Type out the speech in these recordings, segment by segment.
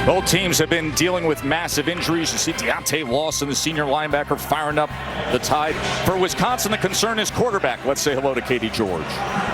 Both teams have been dealing with massive injuries. You see Deontay Lawson, the senior linebacker, firing up the Tide. For Wisconsin, the concern is quarterback. Let's say hello to Katie George.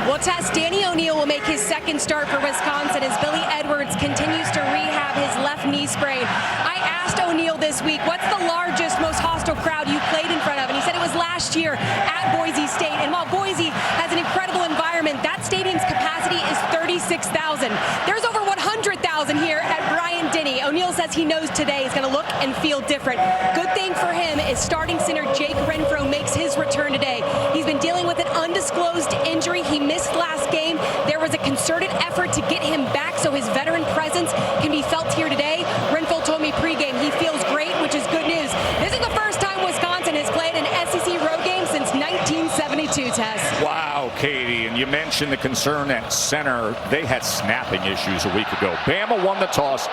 Well, Tess, Danny O'Neal will make his second start for Wisconsin as Billy Edwards continues to rehab his left knee sprain. I asked O'Neal this week, what's the largest, most hostile crowd you played in front of? And he said it was last year at Boise State. And while Boise has an incredible environment, that stadium's capacity is 36,000. There's over 100,000 here at Bryant-Denny. O'Neal says he knows today is going to look and feel different. Good thing for him is starting center Jake Renfro makes his return today. He's been dealing with an undisclosed injury. He missed last game. There was a concerted effort to get him back so his veteran presence can be felt here today. Renfro told me pregame he feels great, which is good news. This is the first time Wisconsin has played an SEC road game since 1972, Tess. Wow, Katie, and you mentioned the concern at center. They had snapping issues a week ago. Bama won the toss.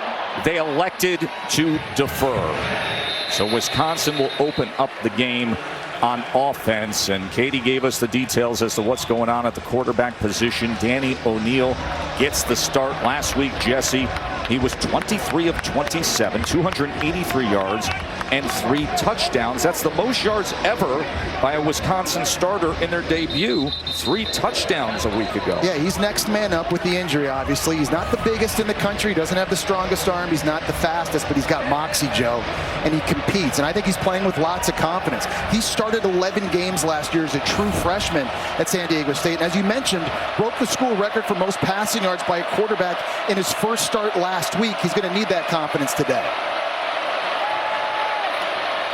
They elected to defer. So Wisconsin will open up the game on offense, and Katie gave us the details as to what's going on at the quarterback position. Danny O'Neal gets the start. Last week, Jesse, he was 23 of 27, 283 yards and 3 touchdowns. That's the most yards ever by a Wisconsin starter in their debut. 3 touchdowns a week ago. Yeah, he's next man up with the injury, obviously. He's not the biggest in the country. He doesn't have the strongest arm. He's not the fastest, but he's got moxie, Joe, and he competes. And I think he's playing with lots of confidence. He started 11 games last year as a true freshman at San Diego State. And as you mentioned, broke the school record for most passing yards by a quarterback in his first start last week. He's going to need that confidence today.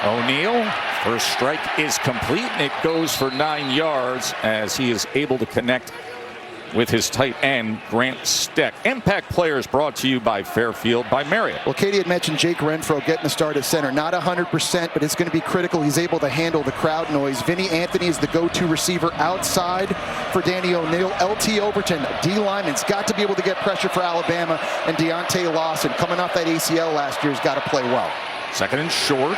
O'Neal, first strike is complete, and it goes for 9 yards as he is able to connect with his tight end, Grant Steck. Impact Players brought to you by Fairfield by Marriott. Well, Katie had mentioned Jake Renfro getting the start at center. Not 100%, but it's going to be critical. He's able to handle the crowd noise. Vinny Anthony is the go-to receiver outside for Danny O'Neal. LT Overton, D lineman's got to be able to get pressure for Alabama. And Deontay Lawson, coming off that ACL last year, has got to play well. Second and short.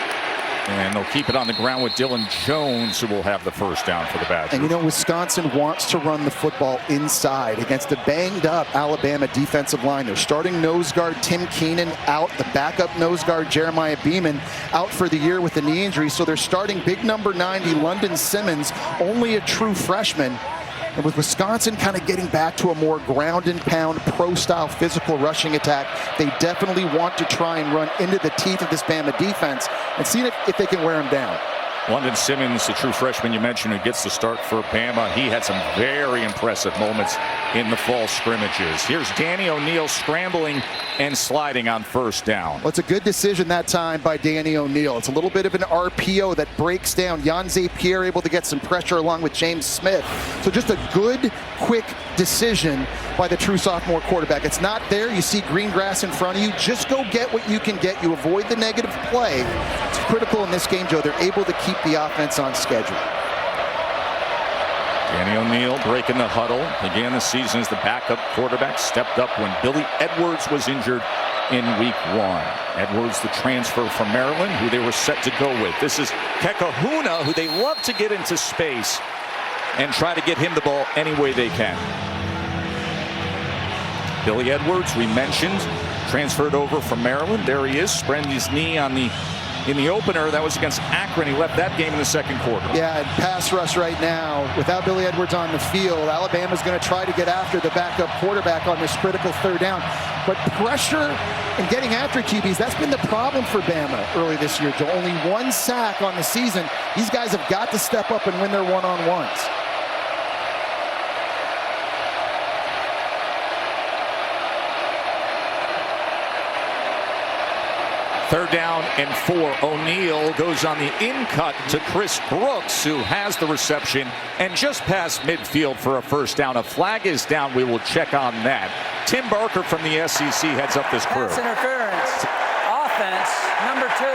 And they'll keep it on the ground with Dylan Jones, who will have the first down for the Badgers. And you know, Wisconsin wants to run the football inside against a banged-up Alabama defensive line. Their starting nose guard, Tim Keenan, out. The backup nose guard, Jeremiah Beeman, out for the year with a knee injury. So they're starting big number 90, London Simmons, only a true freshman. And with Wisconsin kind of getting back to a more ground and pound, pro-style physical rushing attack, they definitely want to try and run into the teeth of this Bama defense and see if they can wear them down. London Simmons, the true freshman you mentioned, who gets the start for Bama. He had some very impressive moments in the fall scrimmages. Here's Danny O'Neal scrambling and sliding on first down. Well, it's a good decision that time by Danny O'Neal. It's a little bit of an RPO that breaks down. Jan Zapier able to get some pressure along with James Smith. So just a good, quick decision by the true sophomore quarterback. It's not there. You see green grass in front of you. Just go get what you can get. You avoid the negative play. It's critical in this game, Joe. They're able to keep the offense on schedule. Danny O'Neal breaking the huddle. Began the season as the backup quarterback. Stepped up when Billy Edwards was injured in week 1. Edwards, the transfer from Maryland, who they were set to go with. This is Kekahuna, who they love to get into space and try to get him the ball any way they can. Billy Edwards, we mentioned, transferred over from Maryland. There he is, sprained his knee in the opener. That was against Akron. He left that game in the second quarter. Yeah, and pass rush right now. Without Billy Edwards on the field, Alabama's going to try to get after the backup quarterback on this critical third down. But pressure and getting after QBs, that's been the problem for Bama early this year, Joe. Only 1 sack on the season. These guys have got to step up and win their one-on-ones. Third down and 4. O'Neal goes on the in-cut to Chris Brooks, who has the reception and just past midfield for a first down. A flag is down. We will check on that. Tim Barker from the SEC heads up this crew. Pass interference. Offense, number 2.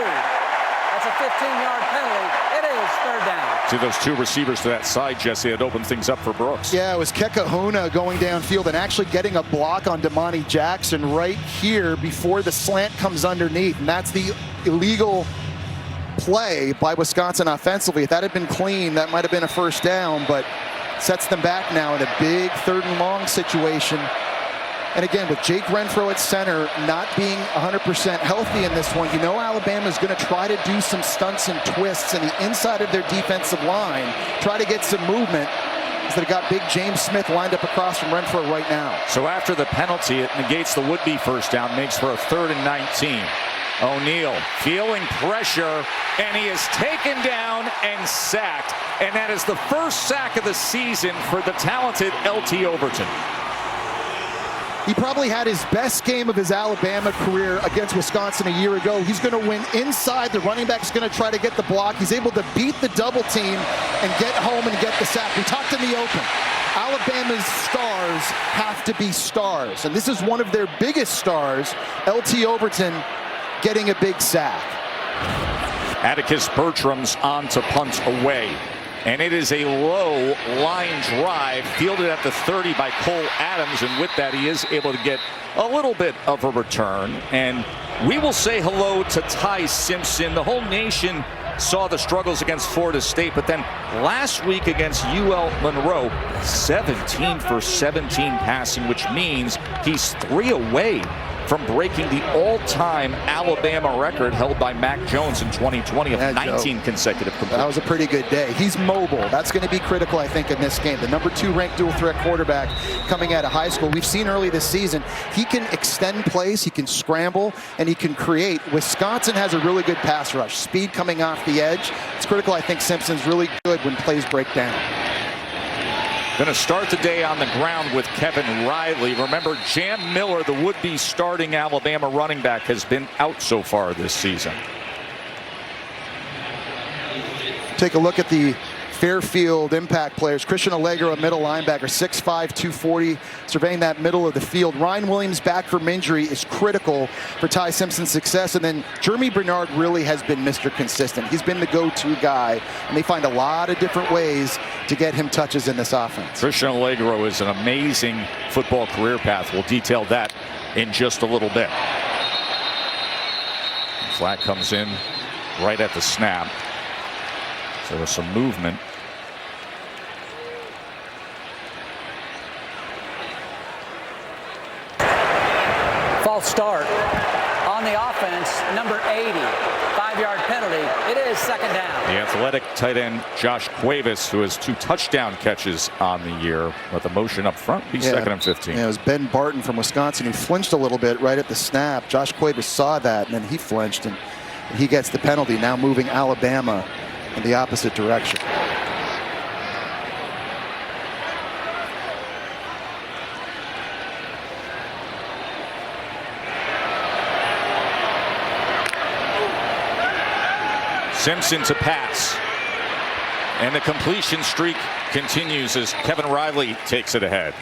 That's a 15-yard penalty. It is third down. See those 2 receivers to that side, Jesse. It opens things up for Brooks. Yeah, it was Kekahuna going downfield and actually getting a block on Damani Jackson right here before the slant comes underneath. And that's the illegal play by Wisconsin offensively. If that had been clean, that might have been a first down, but sets them back now in a big 3rd and long situation. And again, with Jake Renfro at center not being 100% healthy in this one, you know Alabama is going to try to do some stunts and twists in the inside of their defensive line, try to get some movement. They've got big James Smith lined up across from Renfro right now. So after the penalty, it negates the would-be first down, makes for a 3rd and 19. O'Neal feeling pressure, and he is taken down and sacked. And that is the first sack of the season for the talented LT Overton. He probably had his best game of his Alabama career against Wisconsin a year ago. He's going to win inside. The running back's going to try to get the block. He's able to beat the double team and get home and get the sack. We talked in the open. Alabama's stars have to be stars. And this is one of their biggest stars, LT Overton, getting a big sack. Atticus Bertram's on to punt away. And it is a low line drive fielded at the 30 by Cole Adams. And with that, he is able to get a little bit of a return. And we will say hello to Ty Simpson. The whole nation saw the struggles against Florida State, but then last week against UL Monroe, 17 for 17 passing, which means he's 3 away from breaking the all-time Alabama record held by Mac Jones in 2020 of 19 consecutive completions. That was a pretty good day. He's mobile. That's going to be critical, I think, in this game. The number 2 ranked dual threat quarterback coming out of high school. We've seen early this season, he can extend plays, he can scramble, and he can create. Wisconsin has a really good pass rush. Speed coming off the edge. It's critical. I think Simpson's really good when plays break down. Going to start the day on the ground with Kevin Riley. Remember, Jam Miller, the would-be starting Alabama running back, has been out so far this season. Take a look at the Fairfield impact players. Christian Allegro, a middle linebacker, 6'5", 240, surveying that middle of the field. Ryan Williams back from injury is critical for Ty Simpson's success. And then Jeremy Bernard really has been Mr. Consistent. He's been the go-to guy, and they find a lot of different ways to get him touches in this offense. Christian Allegro is an amazing football career path. We'll detail that in just a little bit. Flag comes in right at the snap. So there's some movement. False start on the offense, number 80. 5-yard penalty. It is 2nd down. The athletic tight end Josh Cuevas, who has 2 touchdown catches on the year, but the motion up front, be 2nd and 15. Yeah, it was Ben Barton from Wisconsin who flinched a little bit right at the snap. Josh Cuevas saw that, and then he flinched, and he gets the penalty, now moving Alabama in the opposite direction. Simpson to pass. And the completion streak continues as Kevin Riley takes it ahead.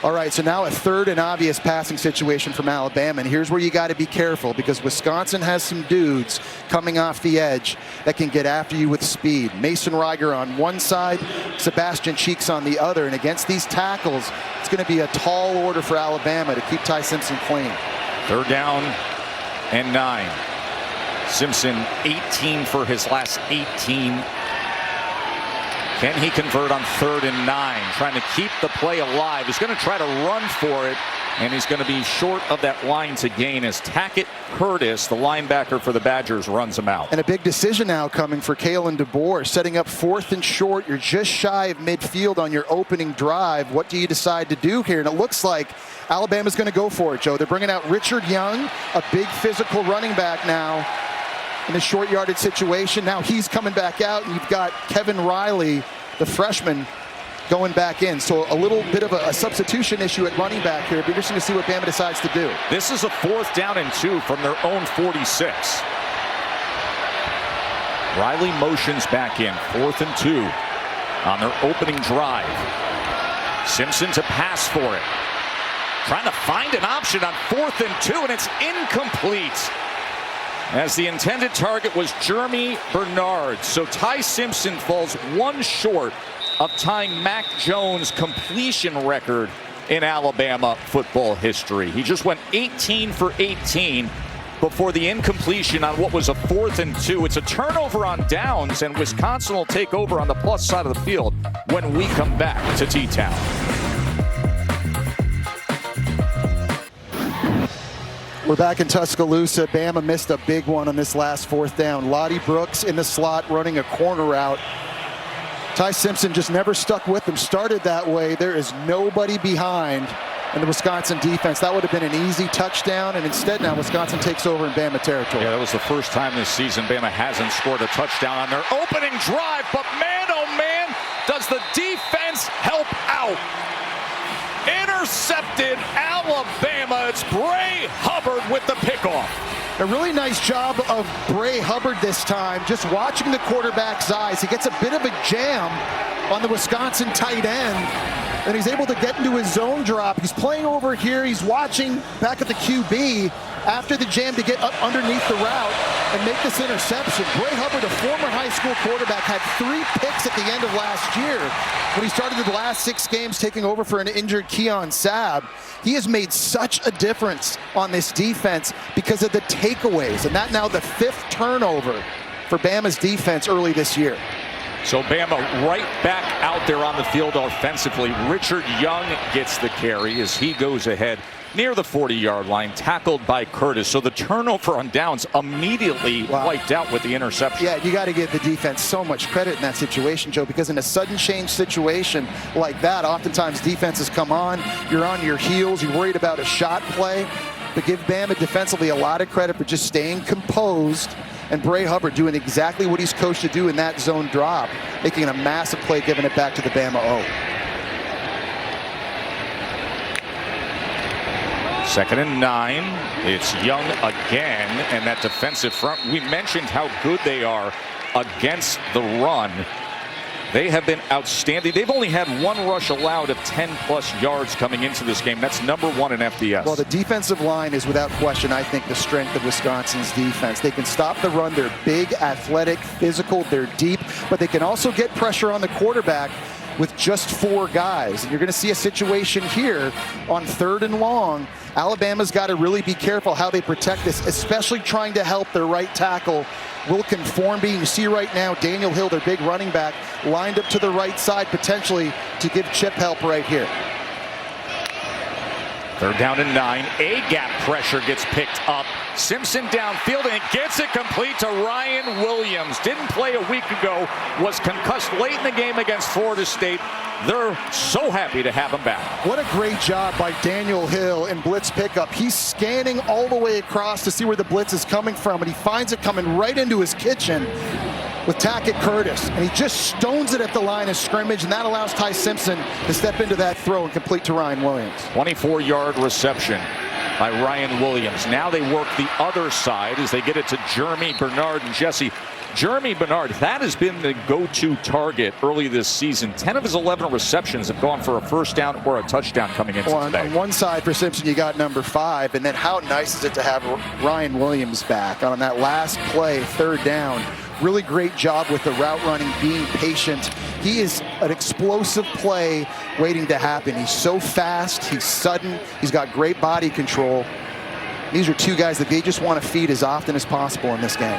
All right, so now a 3rd and obvious passing situation from Alabama, and here's where you got to be careful because Wisconsin has some dudes coming off the edge that can get after you with speed. Mason Reiger on one side, Sebastian Cheeks on the other, and against these tackles, it's going to be a tall order for Alabama to keep Ty Simpson clean. 3rd down and 9. Simpson 18 for his last 18. Can he convert on 3rd and 9? Trying to keep the play alive. He's going to try to run for it, and he's going to be short of that line to gain as Tackett Curtis, the linebacker for the Badgers, runs him out. And a big decision now coming for Kalen DeBoer, setting up 4th and short. You're just shy of midfield on your opening drive. What do you decide to do here? And it looks like Alabama's going to go for it, Joe. They're bringing out Richard Young, a big physical running back now in a short yardage situation. Now he's coming back out, and you've got Kevin Riley, the freshman, going back in. So a little bit of a substitution issue at running back here. It'll be interesting to see what Bama decides to do. This is a 4th down and 2 from their own 46. Riley motions back in, 4th and 2 on their opening drive. Simpson to pass for it. Trying to find an option on 4th and 2, and it's incomplete, as the intended target was Jeremy Bernard. So Ty Simpson falls 1 short of tying Mac Jones' completion record in Alabama football history. He just went 18 for 18 before the incompletion on what was a 4th and 2. It's a turnover on downs, and Wisconsin will take over on the plus side of the field when we come back to T-Town. We're back in Tuscaloosa. Bama missed a big one on this last fourth down. Lottie Brooks in the slot running a corner route. Ty Simpson just never stuck with him. Started that way. There is nobody behind in the Wisconsin defense. That would have been an easy touchdown, and instead now Wisconsin takes over in Bama territory. Yeah, that was the first time this season Bama hasn't scored a touchdown on their opening drive, but man, oh man, does the defense help out. Intercepted Alabama. It's Bray Hubbard with the pickoff. A really nice job of Bray Hubbard this time, just watching the quarterback's eyes. He gets a bit of a jam on the Wisconsin tight end, and he's able to get into his zone drop. He's playing over here. He's watching back at the QB after the jam to get up underneath the route and make this interception. Bray Hubbard, a former high school quarterback, had 3 picks at the end of last year when he started the last 6 games taking over for an injured Keon Sabb. He has made such a difference on this defense because of the takeaways, and that now the 5th turnover for Bama's defense early this year. So Bama right back out there on the field offensively. Richard Young gets the carry as he goes ahead near the 40-yard line, tackled by Curtis. So the turnover on downs immediately wiped out with the interception. Yeah, you got to give the defense so much credit in that situation, Joe, because in a sudden change situation like that, oftentimes defenses come on, you're on your heels, you're worried about a shot play, but give Bama defensively a lot of credit for just staying composed, and Bray Hubbard doing exactly what he's coached to do in that zone drop, making a massive play, giving it back to the Bama O. 2nd and 9. It's Young again, and that defensive front, we mentioned how good they are against the run. They have been outstanding. They've only had 1 rush allowed of 10+ yards coming into this game. That's number 1 in FBS. Well, the defensive line is without question, I think, the strength of Wisconsin's defense. They can stop the run. They're big, athletic, physical. They're deep, but they can also get pressure on the quarterback with just 4 guys. And you're going to see a situation here on 3rd and long. Alabama's got to really be careful how they protect this, especially trying to help their right tackle, Wilkin Formby. You see right now Daniel Hill, their big running back, lined up to the right side potentially to give chip help right here. 3rd down and 9. A-gap pressure gets picked up. Simpson downfield and gets it complete to Ryan Williams. Didn't play a week ago. Was concussed late in the game against Florida State. They're so happy to have him back. What a great job by Daniel Hill in blitz pickup. He's scanning all the way across to see where the blitz is coming from, and he finds it coming right into his kitchen with Tackett Curtis, and he just stones it at the line of scrimmage, and that allows Ty Simpson to step into that throw and complete to Ryan Williams. 24-yard reception by Ryan Williams. Now they work the other side as they get it to Jeremy Bernard and Jesse. Jeremy Bernard, that has been the go-to target early this season. 10 of his 11 receptions have gone for a 1st down or a touchdown coming into today. On one side for Simpson, you got number 5, and then how nice is it to have Ryan Williams back on that last play, 3rd down. Really great job with the route running, being patient. He is an explosive play waiting to happen. He's so fast, he's sudden, he's got great body control. These are 2 guys that they just want to feed as often as possible in this game.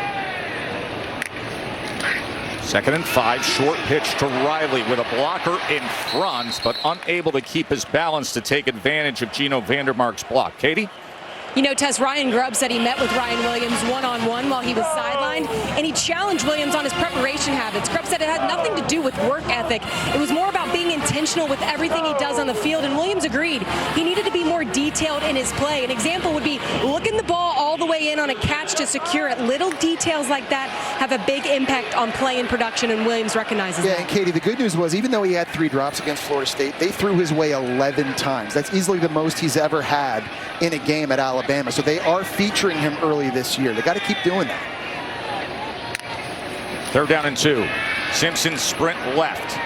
2nd and 5, short pitch to Riley with a blocker in front, but unable to keep his balance to take advantage of Gino Vandermark's block. Katie? You know, Tess, Ryan Grubb said he met with Ryan Williams one-on-one while he was sidelined, and he challenged Williams on his preparation habits. Grubb said it had nothing to do with work ethic. It was more about being intentional with everything he does on the field, and Williams agreed. He needed to be more detailed in his play. An example would be looking the ball all the way in on a catch to secure it. Little details like that have a big impact on play and production, and Williams recognizes that. Yeah, and Katie, the good news was even though he had 3 drops against Florida State, they threw his way 11 times. That's easily the most he's ever had in a game at Alabama. So they are featuring him early this year. They got to keep doing that. 3rd down and 2. Simpson sprint left.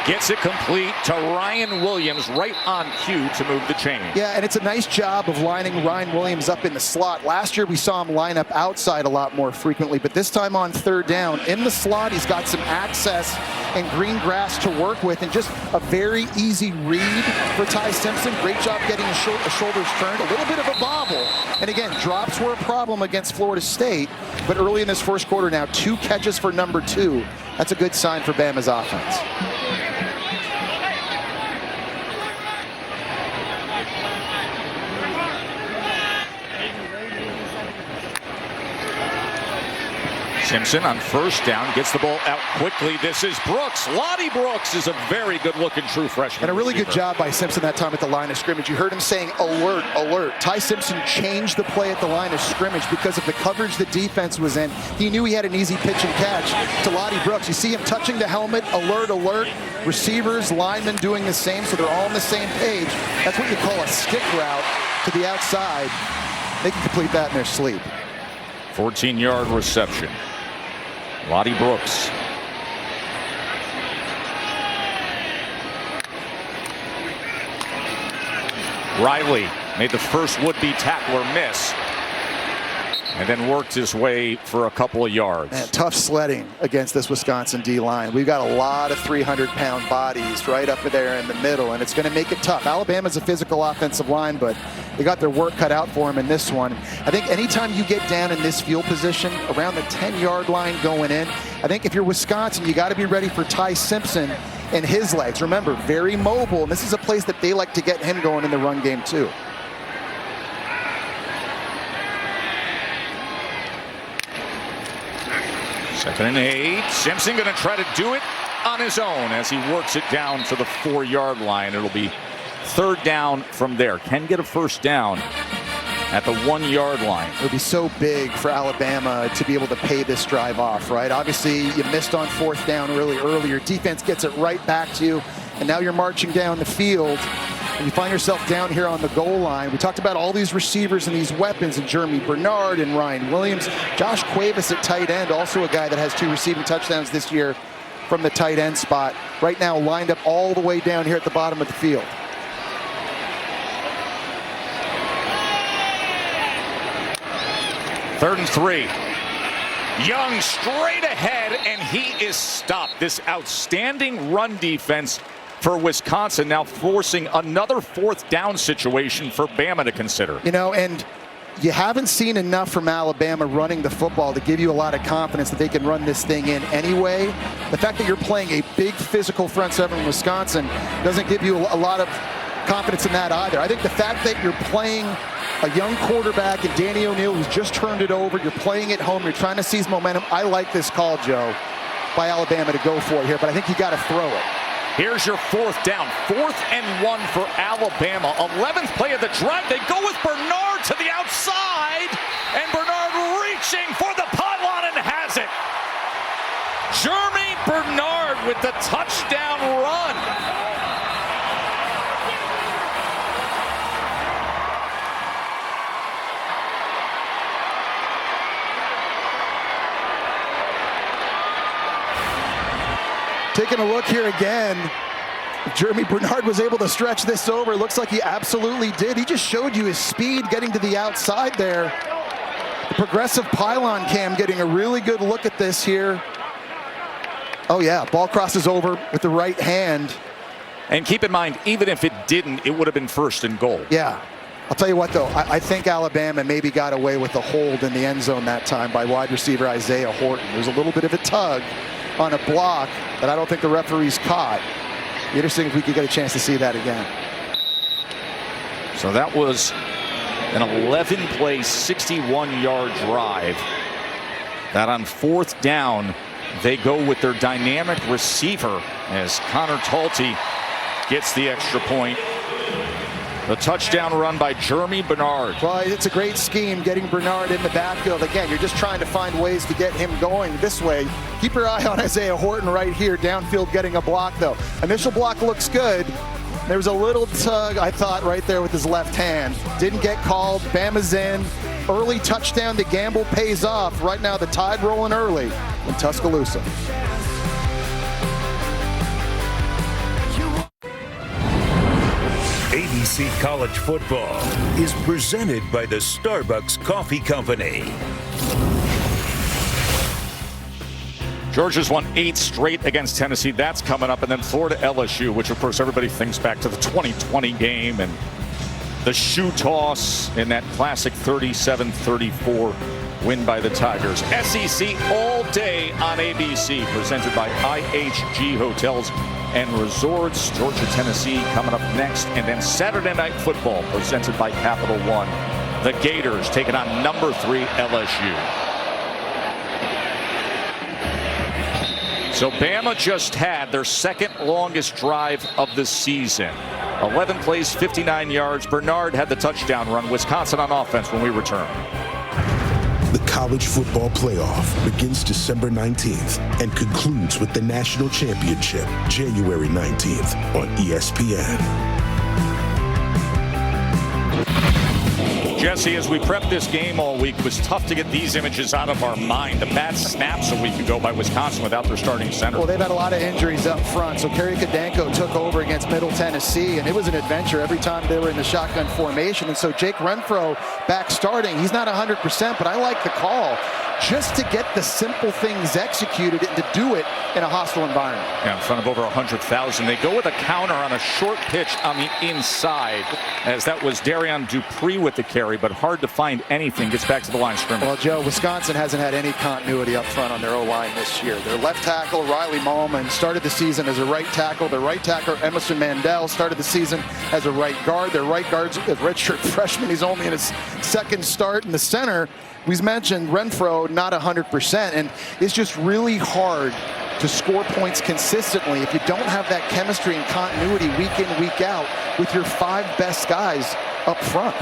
Gets it complete to Ryan Williams right on cue to move the chain. Yeah, and it's a nice job of lining Ryan Williams up in the slot. Last year we saw him line up outside a lot more frequently, but this time on 3rd down in the slot, he's got some access and green grass to work with, and just a very easy read for Ty Simpson. Great job getting his shoulders turned. A little bit of a bobble, and again, drops were a problem against Florida State, but early in this 1st quarter now, 2 catches for number 2. That's a good sign for Bama's offense. Simpson on first down gets the ball out quickly. This is Brooks. Lottie Brooks is a very good-looking true freshman. And a really receiver. good job by Simpson that time at the line of scrimmage. You heard him saying, alert, alert. Ty Simpson changed the play at the line of scrimmage because of the coverage the defense was in. He knew he had an easy pitch and catch to Lottie Brooks. You see him touching the helmet, alert, alert. Receivers, linemen doing the same, so they're all on the same page. That's what you call a stick route to the outside. They can complete that in their sleep. 14-yard reception. Lottie Brooks. Riley made the first would-be tackler miss, and then worked his way for a couple of yards. Man, tough sledding against this Wisconsin D-line. We've got a lot of 300-pound bodies right up there in the middle, and it's going to make it tough. Alabama's a physical offensive line, but they got their work cut out for them in this one. I think anytime you get down in this field position, around the 10-yard line going in, I think if you're Wisconsin, you got to be ready for Ty Simpson and his legs. Remember, very mobile, and this is a place that they like to get him going in the run game too. Second and 8. Simpson going to try to do it on his own as he works it down to the 4-yard line. It'll be third down from there. Can get a first down at the 1-yard line. It would be so big for Alabama to be able to pay this drive off, right? Obviously, you missed on fourth down really early. Your defense gets it right back to you, and now you're marching down the field, and you find yourself down here on the goal line. We talked about all these receivers and these weapons, and Jeremy Bernard and Ryan Williams. Josh Cuevas at tight end, also a guy that has 2 receiving touchdowns this year from the tight end spot. Right now lined up all the way down here at the bottom of the field. Third and 3. Young straight ahead, and he is stopped. This outstanding run defense for Wisconsin now forcing another fourth down situation for Bama to consider. You know, and you haven't seen enough from Alabama running the football to give you a lot of confidence that they can run this thing in anyway. The fact that you're playing a big physical front seven in Wisconsin doesn't give you a lot of confidence in that either. I think the fact that you're playing a young quarterback and Danny O'Neal who's just turned it over, you're playing at home, you're trying to seize momentum. I like this call, Joe, by Alabama to go for it here, but I think you got to throw it. Here's your fourth down. 4th and 1 for Alabama. 11th play of the drive. They go with Bernard to the outside, and Bernard reaching for the pylon and has it. Jeremy Bernard with the touchdown run. Taking a look here again, if Jeremy Bernard was able to stretch this over. It looks like he absolutely did. He just showed you his speed getting to the outside there. The progressive pylon cam getting a really good look at this here. Oh yeah, ball crosses over with the right hand. And keep in mind, even if it didn't, it would have been first and goal. Yeah. I'll tell you what, though, I think Alabama maybe got away with a hold in the end zone that time by wide receiver Isaiah Horton. There's a little bit of a tug on a block that I don't think the referees caught. Be interesting if we could get a chance to see that again. So that was an 11-play, 61-yard drive. That on 4th down, they go with their dynamic receiver as Connor Talty gets the extra point. The touchdown run by Jeremy Bernard. Well, it's a great scheme getting Bernard in the backfield. Again, you're just trying to find ways to get him going this way. Keep your eye on Isaiah Horton right here, downfield getting a block, though. Initial block looks good. There was a little tug, I thought, right there with his left hand. Didn't get called. Bama's in. Early touchdown. The gamble pays off. Right now, the Tide rolling early in Tuscaloosa. ABC College Football is presented by the Starbucks Coffee Company. Georgia's won 8 straight against Tennessee. That's coming up. And then Florida LSU, which, of course, everybody thinks back to the 2020 game and the shoe toss in that classic 37-34 win by the Tigers. SEC all day on ABC, presented by IHG Hotels and Resorts. Georgia, Tennessee coming up next. And then Saturday Night Football, presented by Capital One. The Gators taking on number 3 LSU. So Bama just had their second longest drive of the season. 11 plays, 59 yards. Bernard had the touchdown run. Wisconsin on offense when we return. The college football playoff begins December 19th and concludes with the national championship January 19th on ESPN. Jesse, as we prepped this game all week, it was tough to get these images out of our mind. The bad snaps a week ago by Wisconsin without their starting center. Well, they've had a lot of injuries up front. So Kerry Kadanko took over against Middle Tennessee, and it was an adventure every time they were in the shotgun formation. And so Jake Renfro back starting. He's not 100%, but I like the call just to get the simple things executed and to do it in a hostile environment. Yeah, in front of over 100,000. They go with a counter on a short pitch on the inside, as that was Darian Dupree with the carry, but hard to find anything. Gets back to the line of scrimmage. Well, Joe, Wisconsin hasn't had any continuity up front on their O-line this year. Their left tackle, Riley Mahlman, started the season as a right tackle. Their right tackle, Emerson Mandel, started the season as a right guard. Their right guard's a redshirt freshman. He's only in his second start. In the center, we mentioned Renfro, not 100%, and it's just really hard to score points consistently if you don't have that chemistry and continuity week in, week out with your 5 best guys up front.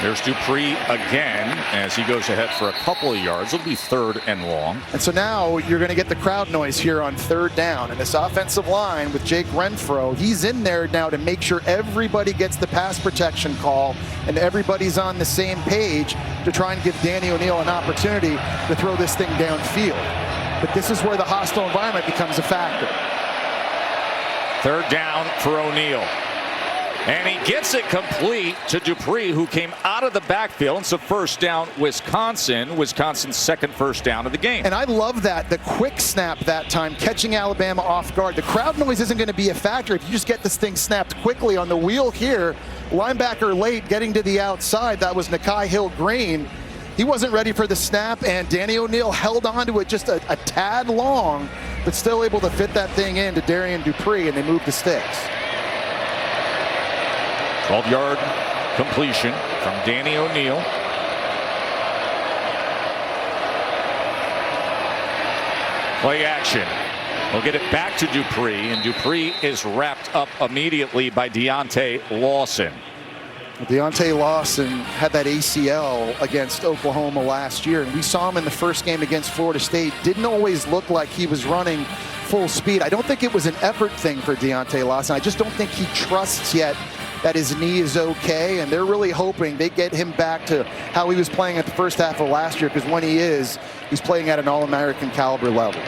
There's Dupree again as he goes ahead for a couple of yards. It'll be 3rd and long. And so now you're going to get the crowd noise here on 3rd down. And this offensive line with Jake Renfro, he's in there now to make sure everybody gets the pass protection call and everybody's on the same page to try and give Danny O'Neal an opportunity to throw this thing downfield. But this is where the hostile environment becomes a factor. 3rd down for O'Neal. And he gets it complete to Dupree, who came out of the backfield. It's a 1st down, Wisconsin. Wisconsin's 2nd first down of the game. And I love that, the quick snap that time, catching Alabama off guard. The crowd noise isn't going to be a factor if you just get this thing snapped quickly on the wheel here. Linebacker late, getting to the outside. That was Nakai Hill-Green. He wasn't ready for the snap, and Danny O'Neal held on to it just a tad long, but still able to fit that thing in to Darian Dupree, and they moved the sticks. 12-yard completion from Danny O'Neal. Play action. We'll get it back to Dupree, and Dupree is wrapped up immediately by Deontay Lawson. Deontay Lawson had that ACL against Oklahoma last year, and we saw him in the first game against Florida State. Didn't always look like he was running full speed. I don't think it was an effort thing for Deontay Lawson. I just don't think he trusts yet that his knee is okay, and they're really hoping they get him back to how he was playing at the first half of last year, because when he is, he's playing at an All-American caliber level.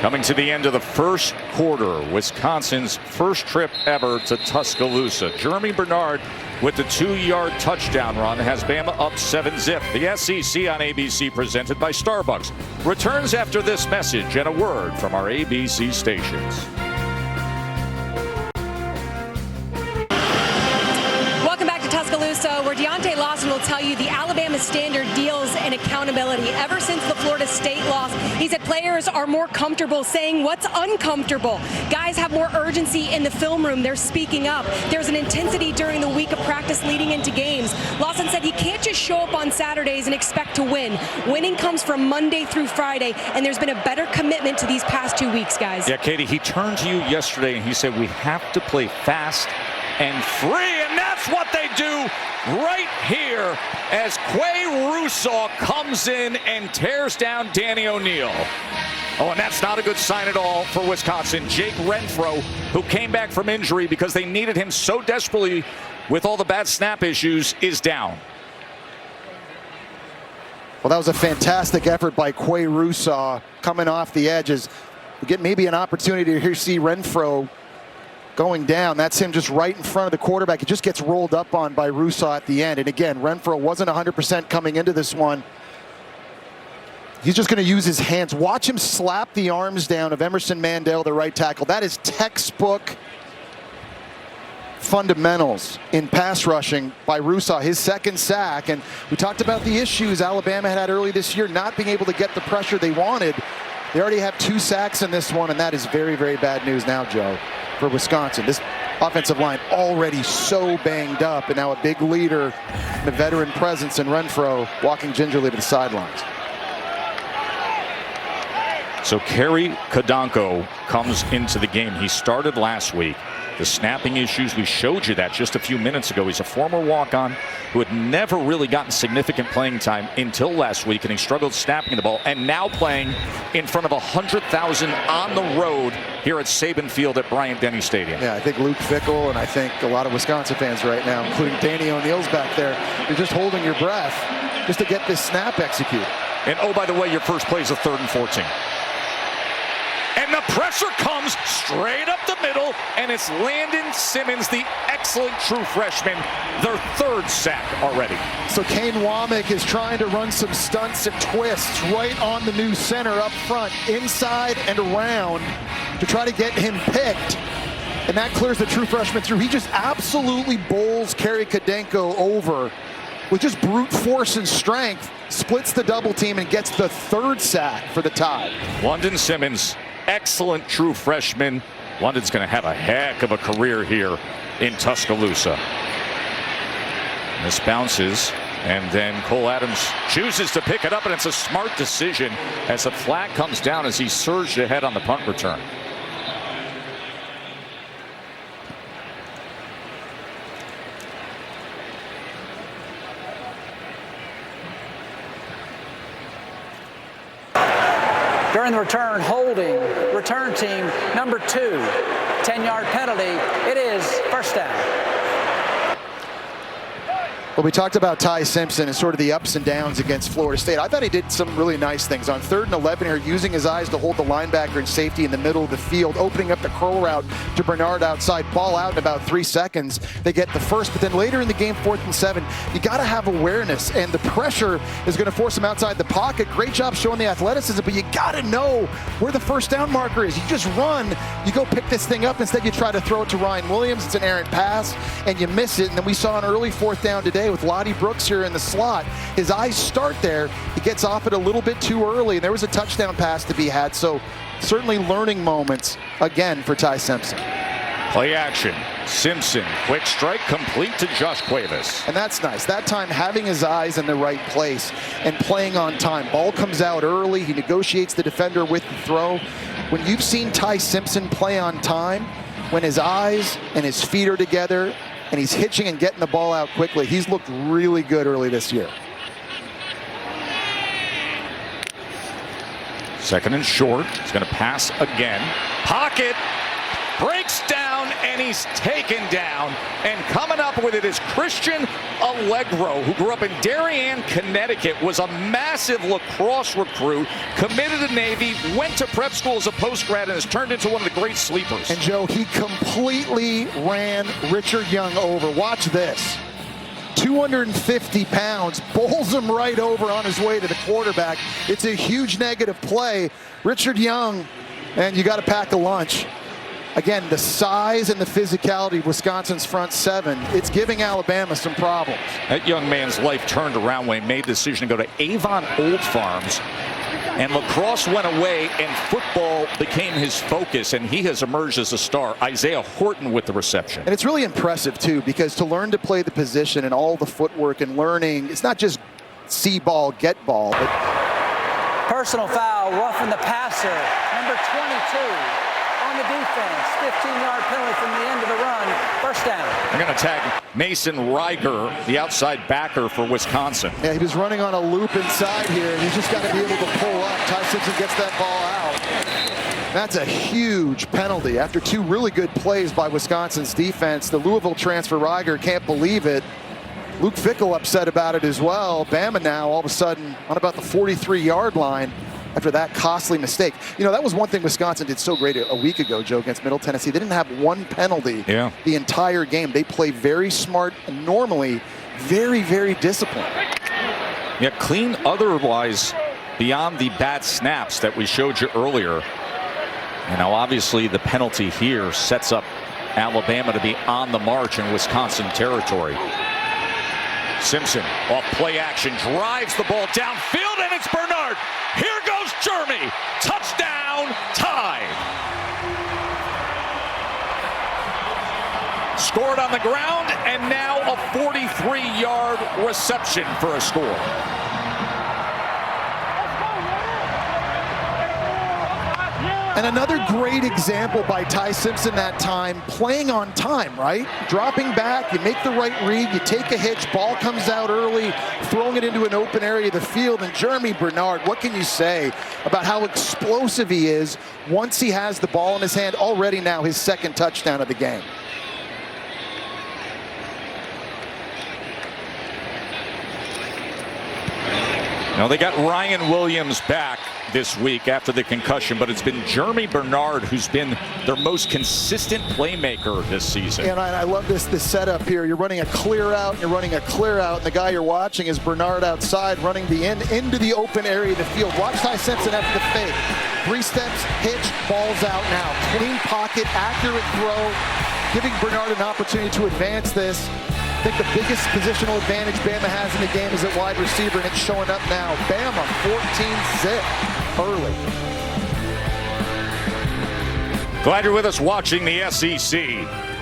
Coming to the end of the first quarter, Wisconsin's first trip ever to Tuscaloosa. Jeremy Bernard with the 2-yard touchdown run has Bama up 7-zip. The SEC on ABC, presented by Starbucks, returns after this message and a word from our ABC stations. Tuscaloosa, where Deontay Lawson will tell you the Alabama standard deals in accountability. Ever since the Florida State loss, he said players are more comfortable saying what's uncomfortable. Guys have more urgency in the film room. They're speaking up. There's an intensity during the week of practice leading into games. Lawson said he can't just show up on Saturdays and expect to win. Winning comes from Monday through Friday, and there's been a better commitment to these past 2 weeks, guys. Yeah, Katie, he turned to you yesterday and he said we have to play fast and free, and that's what they do right here as Quay Russaw comes in and tears down Danny O'Neal. Oh, and that's not a good sign at all for Wisconsin. Jake Renfro, who came back from injury because they needed him so desperately with all the bad snap issues, is down. Well, that was a fantastic effort by Quay Russaw coming off the edges. We get maybe an opportunity to see Renfro going down. That's him just right in front of the quarterback. He just gets rolled up on by Russaw at the end. And again, Renfro wasn't 100% coming into this one. He's just going to use his hands. Watch him slap the arms down of Emerson Mandel, the right tackle. That is textbook fundamentals in pass rushing by Russaw, his 2nd sack. And we talked about the issues Alabama had early this year, not being able to get the pressure they wanted. They already have 2 sacks in this one, and that is very, very bad news now, Joe, for Wisconsin. This offensive line already so banged up, and now a big leader, the veteran presence in Renfro, walking gingerly to the sidelines. So Kerry Kadanko comes into the game. He started last week. The snapping issues, we showed you that just a few minutes ago. He's a former walk-on who had never really gotten significant playing time until last week, and he struggled snapping the ball, and now playing in front of 100,000 on the road here at Saban Field at Bryant-Denny Stadium. Yeah, I think Luke Fickell and I think a lot of Wisconsin fans right now, including Danny O'Neill's back there, you're just holding your breath just to get this snap executed. And oh, by the way, your first play is a 3rd and 14. And the pressure comes straight up the middle, and it's Landon Simmons, the excellent true freshman, their 3rd sack already. So Kane Womack is trying to run some stunts and twists right on the new center up front, inside and around, to try to get him picked. And that clears the true freshman through. He just absolutely bowls Kerry Kadanko over with just brute force and strength, splits the double team, and gets the 3rd sack for the Tide. London Simmons, excellent true freshman. London's going to have a heck of a career here in Tuscaloosa. This bounces, and then Cole Adams chooses to pick it up, and it's a smart decision as the flag comes down as he surged ahead on the punt return. During the return, holding return team number 2, 10-yard penalty. It is first down. Well, we talked about Ty Simpson and sort of the ups and downs against Florida State. I thought he did some really nice things. On 3rd and 11 here, using his eyes to hold the linebacker and safety in the middle of the field, opening up the curl route to Bernard outside, ball out in about 3 seconds. They get the first, but then later in the game, 4th and 7, you got to have awareness, and the pressure is going to force him outside the pocket. Great job showing the athleticism, but you got to know where the first down marker is. You just run, you go pick this thing up. Instead, you try to throw it to Ryan Williams. It's an errant pass, and you miss it. And then we saw an early 4th down today with Lottie Brooks here in the slot. His eyes start there. He gets off it a little bit too early, and there was a touchdown pass to be had. So certainly learning moments again for Ty Simpson. Play action. Simpson, quick strike, complete to Josh Cuevas. And that's nice. That time having his eyes in the right place and playing on time. Ball comes out early. He negotiates the defender with the throw. When you've seen Ty Simpson play on time, when his eyes and his feet are together, and he's hitching and getting the ball out quickly, he's looked really good early this year. 2nd and short. He's going to pass again. Pocket. Breaks down, and he's taken down. And coming up with it is Christian Allegro, who grew up in Darien, Connecticut, was a massive lacrosse recruit, committed to Navy, went to prep school as a post-grad, and has turned into one of the great sleepers. And Joe, he completely ran Richard Young over. Watch this. 250 pounds, bowls him right over on his way to the quarterback. It's a huge negative play. Richard Young, and you got to pack a lunch. Again, the size and the physicality of Wisconsin's front 7, it's giving Alabama some problems. That young man's life turned around when he made the decision to go to Avon Old Farms. And lacrosse went away, and football became his focus, and he has emerged as a star. Isaiah Horton with the reception. And it's really impressive, too, because to learn to play the position and all the footwork and learning, it's not just see ball, get ball. But Personal foul, roughing the passer, number 22. On the defense, 15-yard penalty from the end of the run, first down. They're going to tag Mason Reiger, the outside backer for Wisconsin. Yeah, he was running on a loop inside here, and he's just got to be able to pull up. Ty Simpson gets that ball out. That's a huge penalty. After 2 really good plays by Wisconsin's defense, the Louisville transfer Reiger can't believe it. Luke Fickell upset about it as well. Bama now all of a sudden on about the 43-yard line after that costly mistake. You know, that was one thing Wisconsin did so great a week ago, Joe, against Middle Tennessee. They didn't have one penalty the entire game. They play very smart and normally very, very disciplined. Yeah, clean otherwise beyond the bad snaps that we showed you earlier. And now obviously the penalty here sets up Alabama to be on the march in Wisconsin territory. Simpson off play action, drives the ball downfield, and it's Bernard. Here goes Jeremy. Touchdown, Tide. scored on the ground, and now a 43-yard reception for a score. And another great example by Ty Simpson that time, playing on time, right? Dropping back, you make the right read, you take a hitch, ball comes out early, throwing it into an open area of the field. And Jeremy Bernard, what can you say about how explosive he is once he has the ball in his hand? Already now his second touchdown of the game. Now they got Ryan Williams back this week after the concussion, but it's been Jeremy Bernard who's been their most consistent playmaker this season. And I love this setup here. You're running a clear out, and you're running a clear out, and the guy you're watching is Bernard outside running the into the open area of the field. Watch Ty Simpson after the fake. 3 steps, hitch, ball's out now. Clean pocket, accurate throw, giving Bernard an opportunity to advance this. I think the biggest positional advantage Bama has in the game is at wide receiver, and it's showing up now. Bama, 14-zip early. Glad you're with us watching the SEC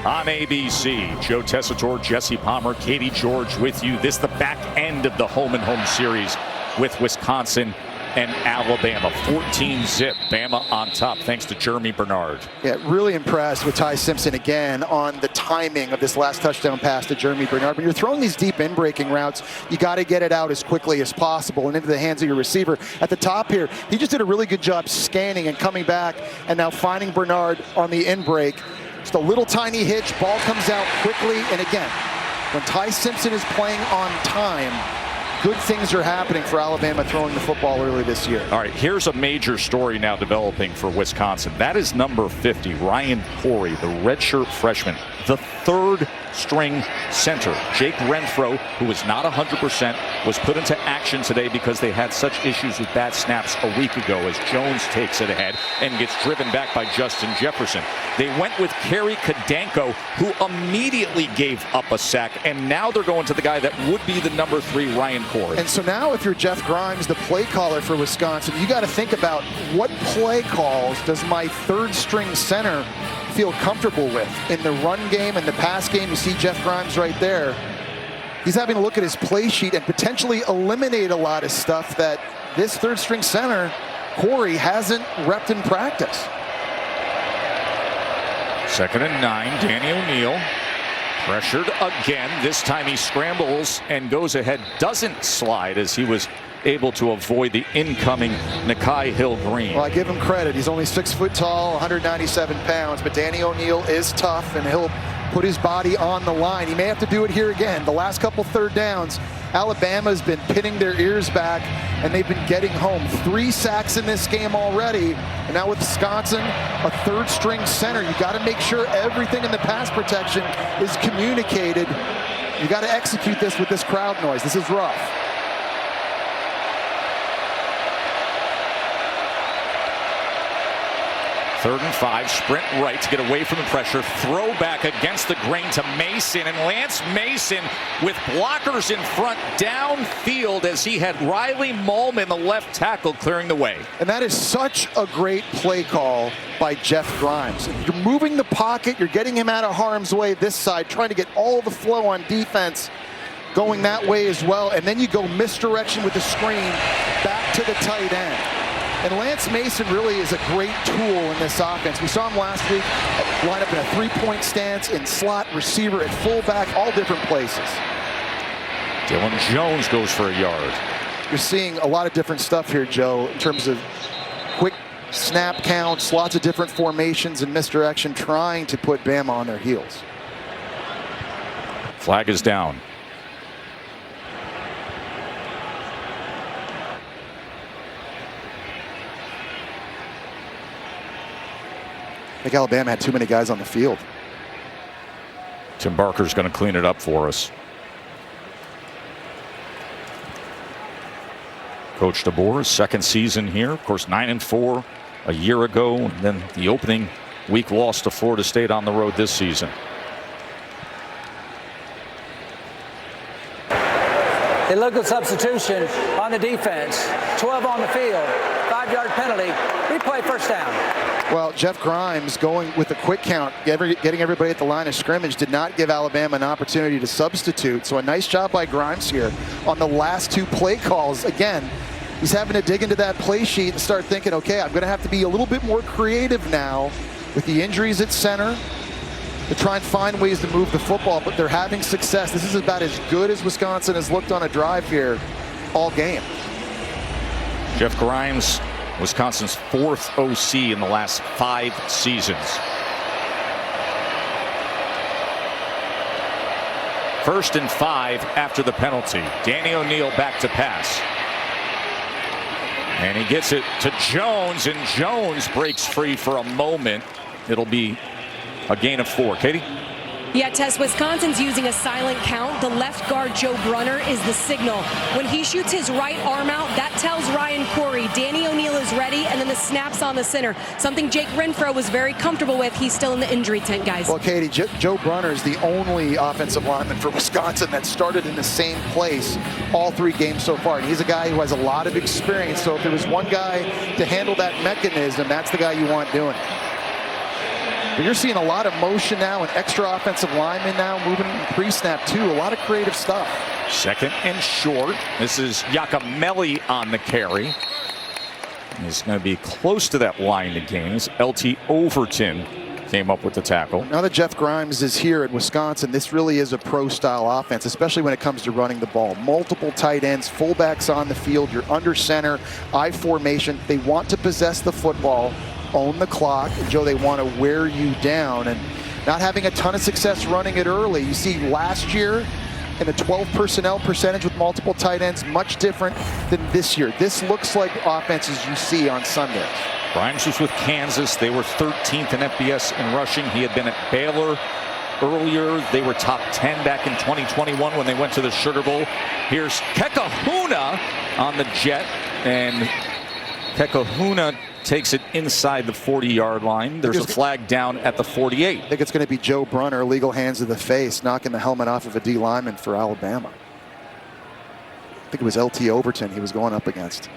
on ABC. Joe Tessitore, Jesse Palmer, Katie George with you. This is the back end of the home and home series with Wisconsin and Alabama. 14-zip, Bama on top thanks to Jeremy Bernard. Yeah, really impressed with Ty Simpson again on the timing of this last touchdown pass to Jeremy Bernard. When you're throwing these deep in-breaking routes, you got to get it out as quickly as possible and into the hands of your receiver. At the top here, he just did a really good job scanning and coming back and now finding Bernard on the in-break. Just a little tiny hitch, ball comes out quickly, and again, when Ty Simpson is playing on time, good things are happening for Alabama throwing the football early this year. All right, here's a major story now developing for Wisconsin. That is number 50, Ryan Corey, the redshirt freshman, the third string center. Jake Renfro, who was not 100%, was put into action today because they had such issues with bad snaps a week ago as Jones takes it ahead and gets driven back by Justin Jefferson. They went with Kerry Kadanko, who immediately gave up a sack, and now they're going to the guy that would be the number 3, Ryan Corey. And so now if you're Jeff Grimes, the play caller for Wisconsin, you got to think about what play calls does my third string center feel comfortable with. In the run game and the pass game, you see Jeff Grimes right there. He's having to look at his play sheet and potentially eliminate a lot of stuff that this third string center, Corey, hasn't repped in practice. 2nd and 9, Danny O'Neal. Pressured again. This time he scrambles and goes ahead. Doesn't slide as he was able to avoid the incoming Nakai Hill-Green. Well, I give him credit. He's only 6 foot tall, 197 pounds, but Danny O'Neal is tough, and he'll put his body on the line. He may have to do it here again. The last couple third downs, Alabama's been pinning their ears back, and they've been getting home. 3 sacks in this game already, and now with Wisconsin, a third string center. You got to make sure everything in the pass protection is communicated. You got to execute this with this crowd noise. This is rough. 3rd and 5, sprint right to get away from the pressure. Throw back against the grain to Mason, and Lance Mason with blockers in front downfield as he had Riley Mullman, the left tackle, clearing the way. And that is such a great play call by Jeff Grimes. You're moving the pocket, you're getting him out of harm's way this side, trying to get all the flow on defense going that way as well, and then you go misdirection with the screen back to the tight end. And Lance Mason really is a great tool in this offense. We saw him last week line up in a 3-point stance, in slot, receiver, at fullback, all different places. Dylan Jones goes for a yard. You're seeing a lot of different stuff here, Joe, in terms of quick snap counts, lots of different formations and misdirection, trying to put Bama on their heels. Flag is down. I think Alabama had too many guys on the field. Tim Barker's going to clean it up for us. Coach DeBoer, second season here. Of course, 9-4 a year ago, and then the opening week loss to Florida State on the road this season. Illegal substitution on the defense. 12 on the field. 5-yard penalty. Replay, first down. Well, Jeff Grimes going with a quick count, getting everybody at the line of scrimmage, did not give Alabama an opportunity to substitute. So a nice job by Grimes here on the last 2 play calls. Again, he's having to dig into that play sheet and start thinking, okay, I'm going to have to be a little bit more creative now with the injuries at center to try and find ways to move the football, but they're having success. This is about as good as Wisconsin has looked on a drive here all game. Jeff Grimes, Wisconsin's 4th OC in the last 5 seasons. 1st and 5 after the penalty. Danny O'Neal back to pass. And he gets it to Jones, and Jones breaks free for a moment. It'll be a gain of 4. Katie? Yeah, Tess, Wisconsin's using a silent count. The left guard, Joe Brunner, is the signal. When he shoots his right arm out, that tells Ryan Corey Danny O'Neal is ready, and then the snap's on the center. Something Jake Renfro was very comfortable with. He's still in the injury tent, guys. Well, Katie, Joe Brunner is the only offensive lineman for Wisconsin that started in the same place all 3 games so far. And he's a guy who has a lot of experience. So if there was one guy to handle that mechanism, that's the guy you want doing it. But you're seeing a lot of motion now and extra offensive linemen now moving pre-snap too. A lot of creative stuff. 2nd and short. This is Yakameli on the carry. He's going to be close to that line to gain. LT Overton came up with the tackle. Now that Jeff Grimes is here at Wisconsin, this really is a pro-style offense, especially when it comes to running the ball. Multiple tight ends, fullbacks on the field. You're under center, I formation. They want to possess the football, own the clock. And Joe, they want to wear you down, and not having a ton of success running it early. You see last year in the 12 personnel percentage with multiple tight ends, much different than this year. This looks like offenses you see on Sundays. Grimes was with Kansas. They were 13th in FBS in rushing. He had been at Baylor earlier. They were top 10 back in 2021 when they went to the Sugar Bowl. Here's Kekahuna on the jet, and Kekahuna takes it inside the 40-yard line. There's a flag down at the 48. I think it's going to be Joe Brunner, legal hands to the face, knocking the helmet off of a D lineman for Alabama. I think it was LT Overton he was going up against.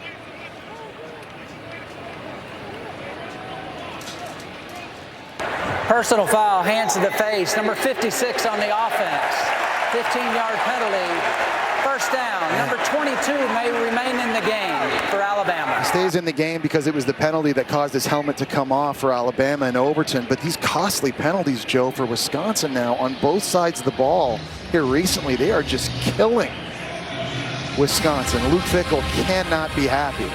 Personal foul, hands to the face. Number 56 on the offense. 15-yard penalty. First down. Number 22 may remain in the game for Alabama. He stays in the game because it was the penalty that caused his helmet to come off for Alabama and Overton. But these costly penalties, Joe, for Wisconsin now on both sides of the ball here recently, they are just killing Wisconsin. Luke Fickell cannot be happy.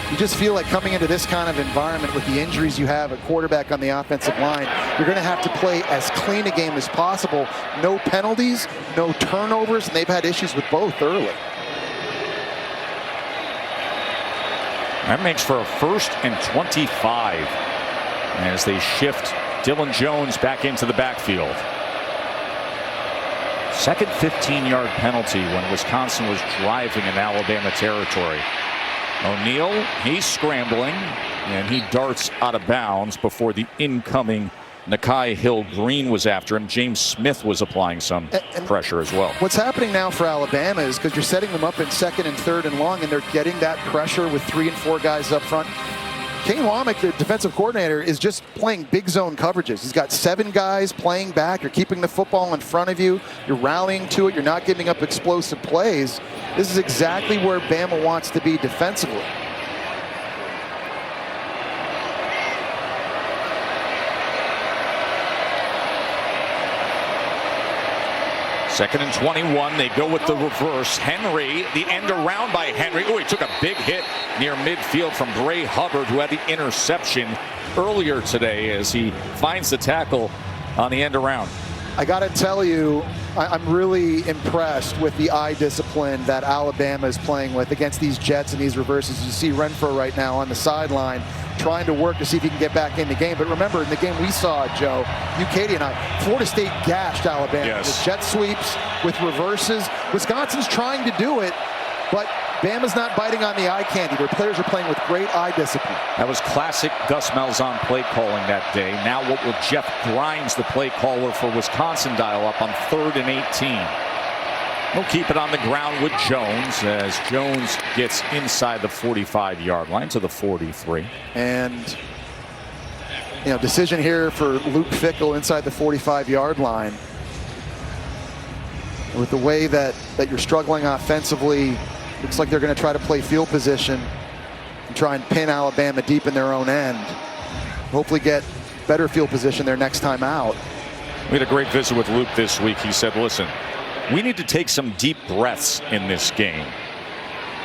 You just feel like coming into this kind of environment with the injuries you have at quarterback on the offensive line, you're going to have to play as clean a game as possible. No penalties, no turnovers, and they've had issues with both early. That makes for a 1st and 25 as they shift Dylan Jones back into the backfield. 2nd 15-yard penalty when Wisconsin was driving in Alabama territory. O'Neal, he's scrambling, and he darts out of bounds before the incoming Nakai Hill-Green was after him. James Smith was applying some pressure as well. What's happening now for Alabama is because you're setting them up in 2nd and 3rd and long, and they're getting that pressure with 3 and 4 guys up front. Kane Womack, the defensive coordinator, is just playing big zone coverages. He's got 7 guys playing back. You're keeping the football in front of you. You're rallying to it. You're not giving up explosive plays. This is exactly where Bama wants to be defensively. Second and 21. They go with the reverse. Henry, the end around by Henry. Oh, he took a big hit near midfield from Bray Hubbard, who had the interception earlier today as he finds the tackle on the end around. I got to tell you, I'm really impressed with the eye discipline that Alabama is playing with against these jets and these reverses. You see Renfro right now on the sideline trying to work to see if he can get back in the game. But remember, in the game we saw, Joe, you, Katie, and I, Florida State gashed Alabama with jet sweeps, with reverses. Wisconsin's trying to do it, but Bama's not biting on the eye candy. Their players are playing with great eye discipline. That was classic Gus Malzahn play calling that day. Now what will Jeff Grimes, the play caller for Wisconsin, dial up on 3rd and 18? He'll keep it on the ground with Jones as Jones gets inside the 45-yard line to the 43. And, decision here for Luke Fickell inside the 45-yard line. With the way that you're struggling offensively, looks like they're going to try to play field position and try and pin Alabama deep in their own end. Hopefully get better field position their next time out. We had a great visit with Luke this week. He said, listen, we need to take some deep breaths in this game.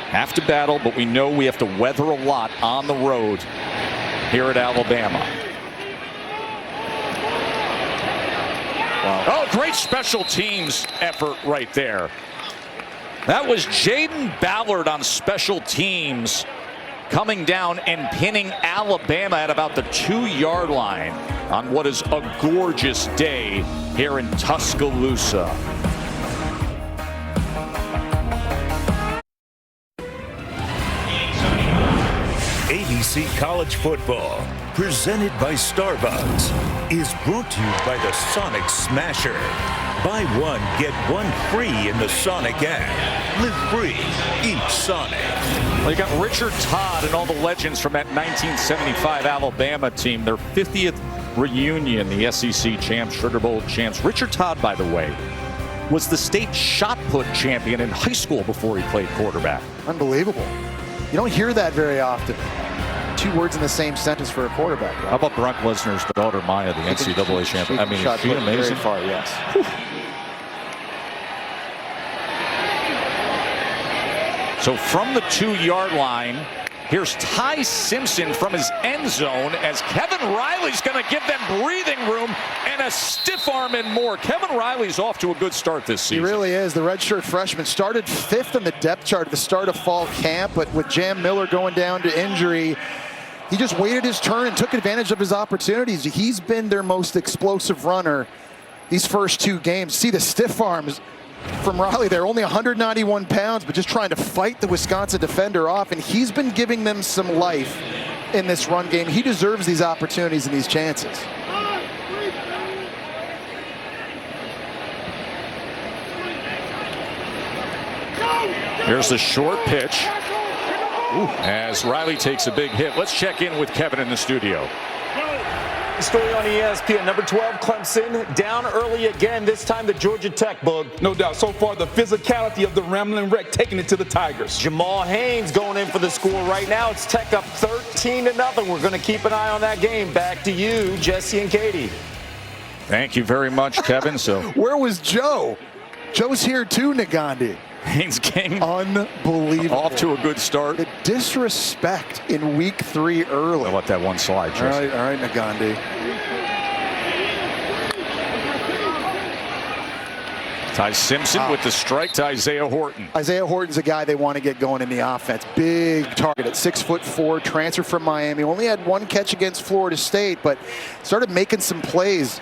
Have to battle, but we know we have to weather a lot on the road here at Alabama. Wow. Oh, great special teams effort right there. That was Jaden Ballard on special teams, coming down and pinning Alabama at about the 2-yard line on what is a gorgeous day here in Tuscaloosa. ABC College Football, presented by Starbucks, is brought to you by the Sonic Smasher. Buy one, get one free in the Sonic app. Live free, eat Sonic. Well, you got Richard Todd and all the legends from that 1975 Alabama team. Their 50th reunion, the SEC champs, Sugar Bowl champs. Richard Todd, by the way, was the state shot put champion in high school before he played quarterback. Unbelievable. You don't hear that very often. 2 words in the same sentence for a quarterback. Right? How about Brock Lesnar's daughter, Maya, the NCAA champion? I mean, is she amazing? Very far, yes. Whew. So from the 2-yard line, here's Ty Simpson from his end zone as Kevin Riley's going to give them breathing room and a stiff arm and more. Kevin Riley's off to a good start this season. He really is. The redshirt freshman started 5th in the depth chart at the start of fall camp, but with Jam Miller going down to injury, he just waited his turn and took advantage of his opportunities. He's been their most explosive runner these first 2 games. See the stiff arms from Riley there, only 191 pounds, but just trying to fight the Wisconsin defender off, and he's been giving them some life in this run game. He deserves these opportunities and these chances. Here's the short pitch. Ooh, as Riley takes a big hit. Let's check in with Kevin in the studio. Story on ESPN. Number 12, Clemson, down early again, this time the Georgia Tech bug. No doubt. So far, the physicality of the Rambling Wreck taking it to the Tigers. Jamal Haynes going in for the score right now. It's Tech up 13-0. We're going to keep an eye on that game. Back to you, Jesse and Katie. Thank you very much, Kevin. So where was Joe? Joe's here too, Nagandi. Haynes game unbelievable. Off to a good start. The disrespect in week 3 early. I'll let that one slide, Jesse. All right, Nagandi. Ty Simpson with the strike to Isaiah Horton. Isaiah Horton's a guy they want to get going in the offense. Big target at 6'4", transfer from Miami. Only had 1 catch against Florida State, but started making some plays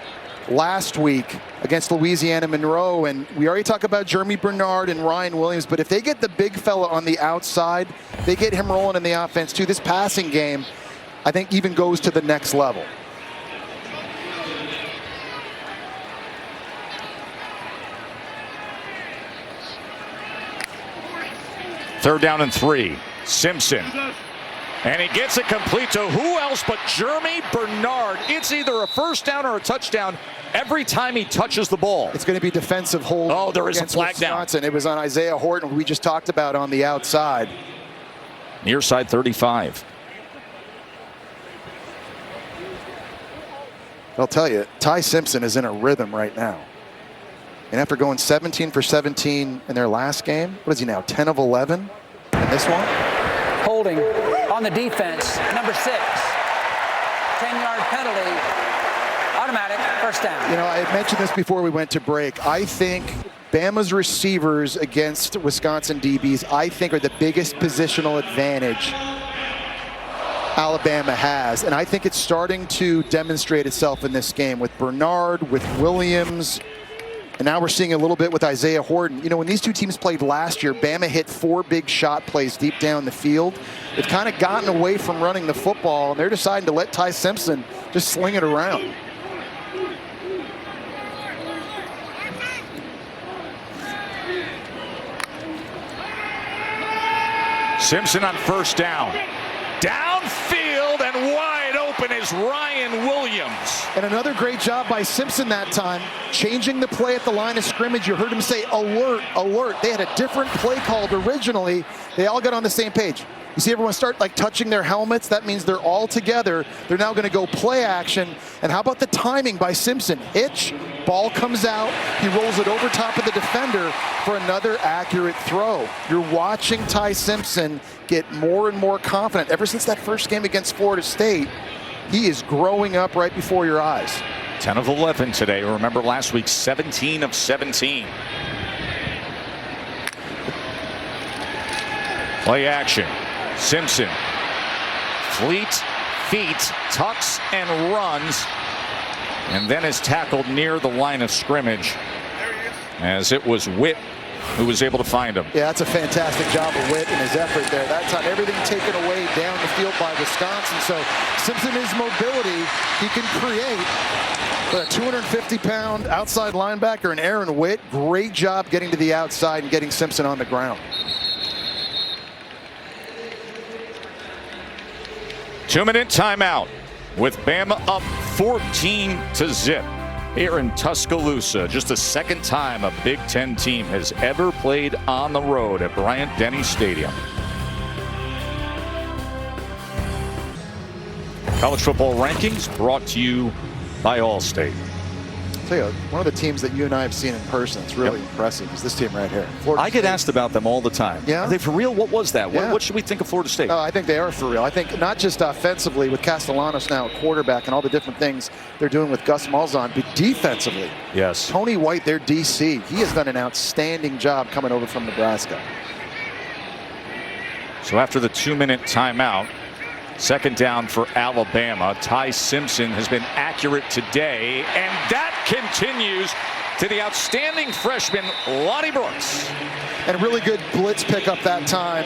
last week against Louisiana Monroe. And we already talked about Jeremy Bernard and Ryan Williams, but if they get the big fella on the outside, they get him rolling in the offense too. This passing game, I think, even goes to the next level. Third down and 3. Simpson. And he gets it complete to who else but Jeremy Bernard. It's either a first down or a touchdown every time he touches the ball. It's going to be defensive hold. Oh, there is a flag Wisconsin. down. It was on Isaiah Horton, we just talked about on the outside. Near side 35. I'll tell you, Ty Simpson is in a rhythm right now. And after going 17 for 17 in their last game, what is he now, 10 of 11 in this one? Holding on the defense, number 6. 10-yard penalty, automatic, first down. You know, I had mentioned this before we went to break. I think Bama's receivers against Wisconsin DBs, I think, are the biggest positional advantage Alabama has. And I think it's starting to demonstrate itself in this game with Bernard, with Williams, and now we're seeing a little bit with Isaiah Horton. You know, when these two teams played last year, Bama hit 4 big shot plays deep down the field. They've kind of gotten away from running the football, and they're deciding to let Ty Simpson just sling it around. Simpson on first down. Downfield and wide open is Ryan Williams. And another great job by Simpson that time, changing the play at the line of scrimmage. You heard him say, alert, alert. They had a different play called originally. They all got on the same page. You see everyone start like touching their helmets. That means they're all together. They're now going to go play action. And how about the timing by Simpson? Hitch, ball comes out. He rolls it over top of the defender for another accurate throw. You're watching Ty Simpson get more and more confident. Ever since that first game against Florida State, he is growing up right before your eyes. 10 of 11 today. Remember last week, 17 of 17. Play action. Simpson, fleet, feet, tucks and runs, and then is tackled near the line of scrimmage as it was Witt who was able to find him. Yeah, that's a fantastic job of Witt and his effort there. That time, everything taken away down the field by Wisconsin. So Simpson, his mobility, he can create. But a 250-pound outside linebacker and Aaron Witt, great job getting to the outside and getting Simpson on the ground. 2-minute timeout with Bama up 14-0 here in Tuscaloosa. Just the second time a Big Ten team has ever played on the road at Bryant-Denny Stadium. College football rankings brought to you by Allstate. I'll tell you, one of the teams that you and I have seen in person, it's really impressive, is this team right here. Florida I get State. asked about them all the time. Yeah? Are they for real? What was that? Yeah. What should we think of Florida State? Oh, I think they are for real. I think not just offensively with Castellanos now at quarterback and all the different things they're doing with Gus Malzahn, but defensively. Yes. Tony White, their DC, he has done an outstanding job coming over from Nebraska. So after the 2-minute timeout, second down for Alabama. Ty Simpson has been accurate today, and that continues to the outstanding freshman Lonnie Brooks. And really good blitz pickup that time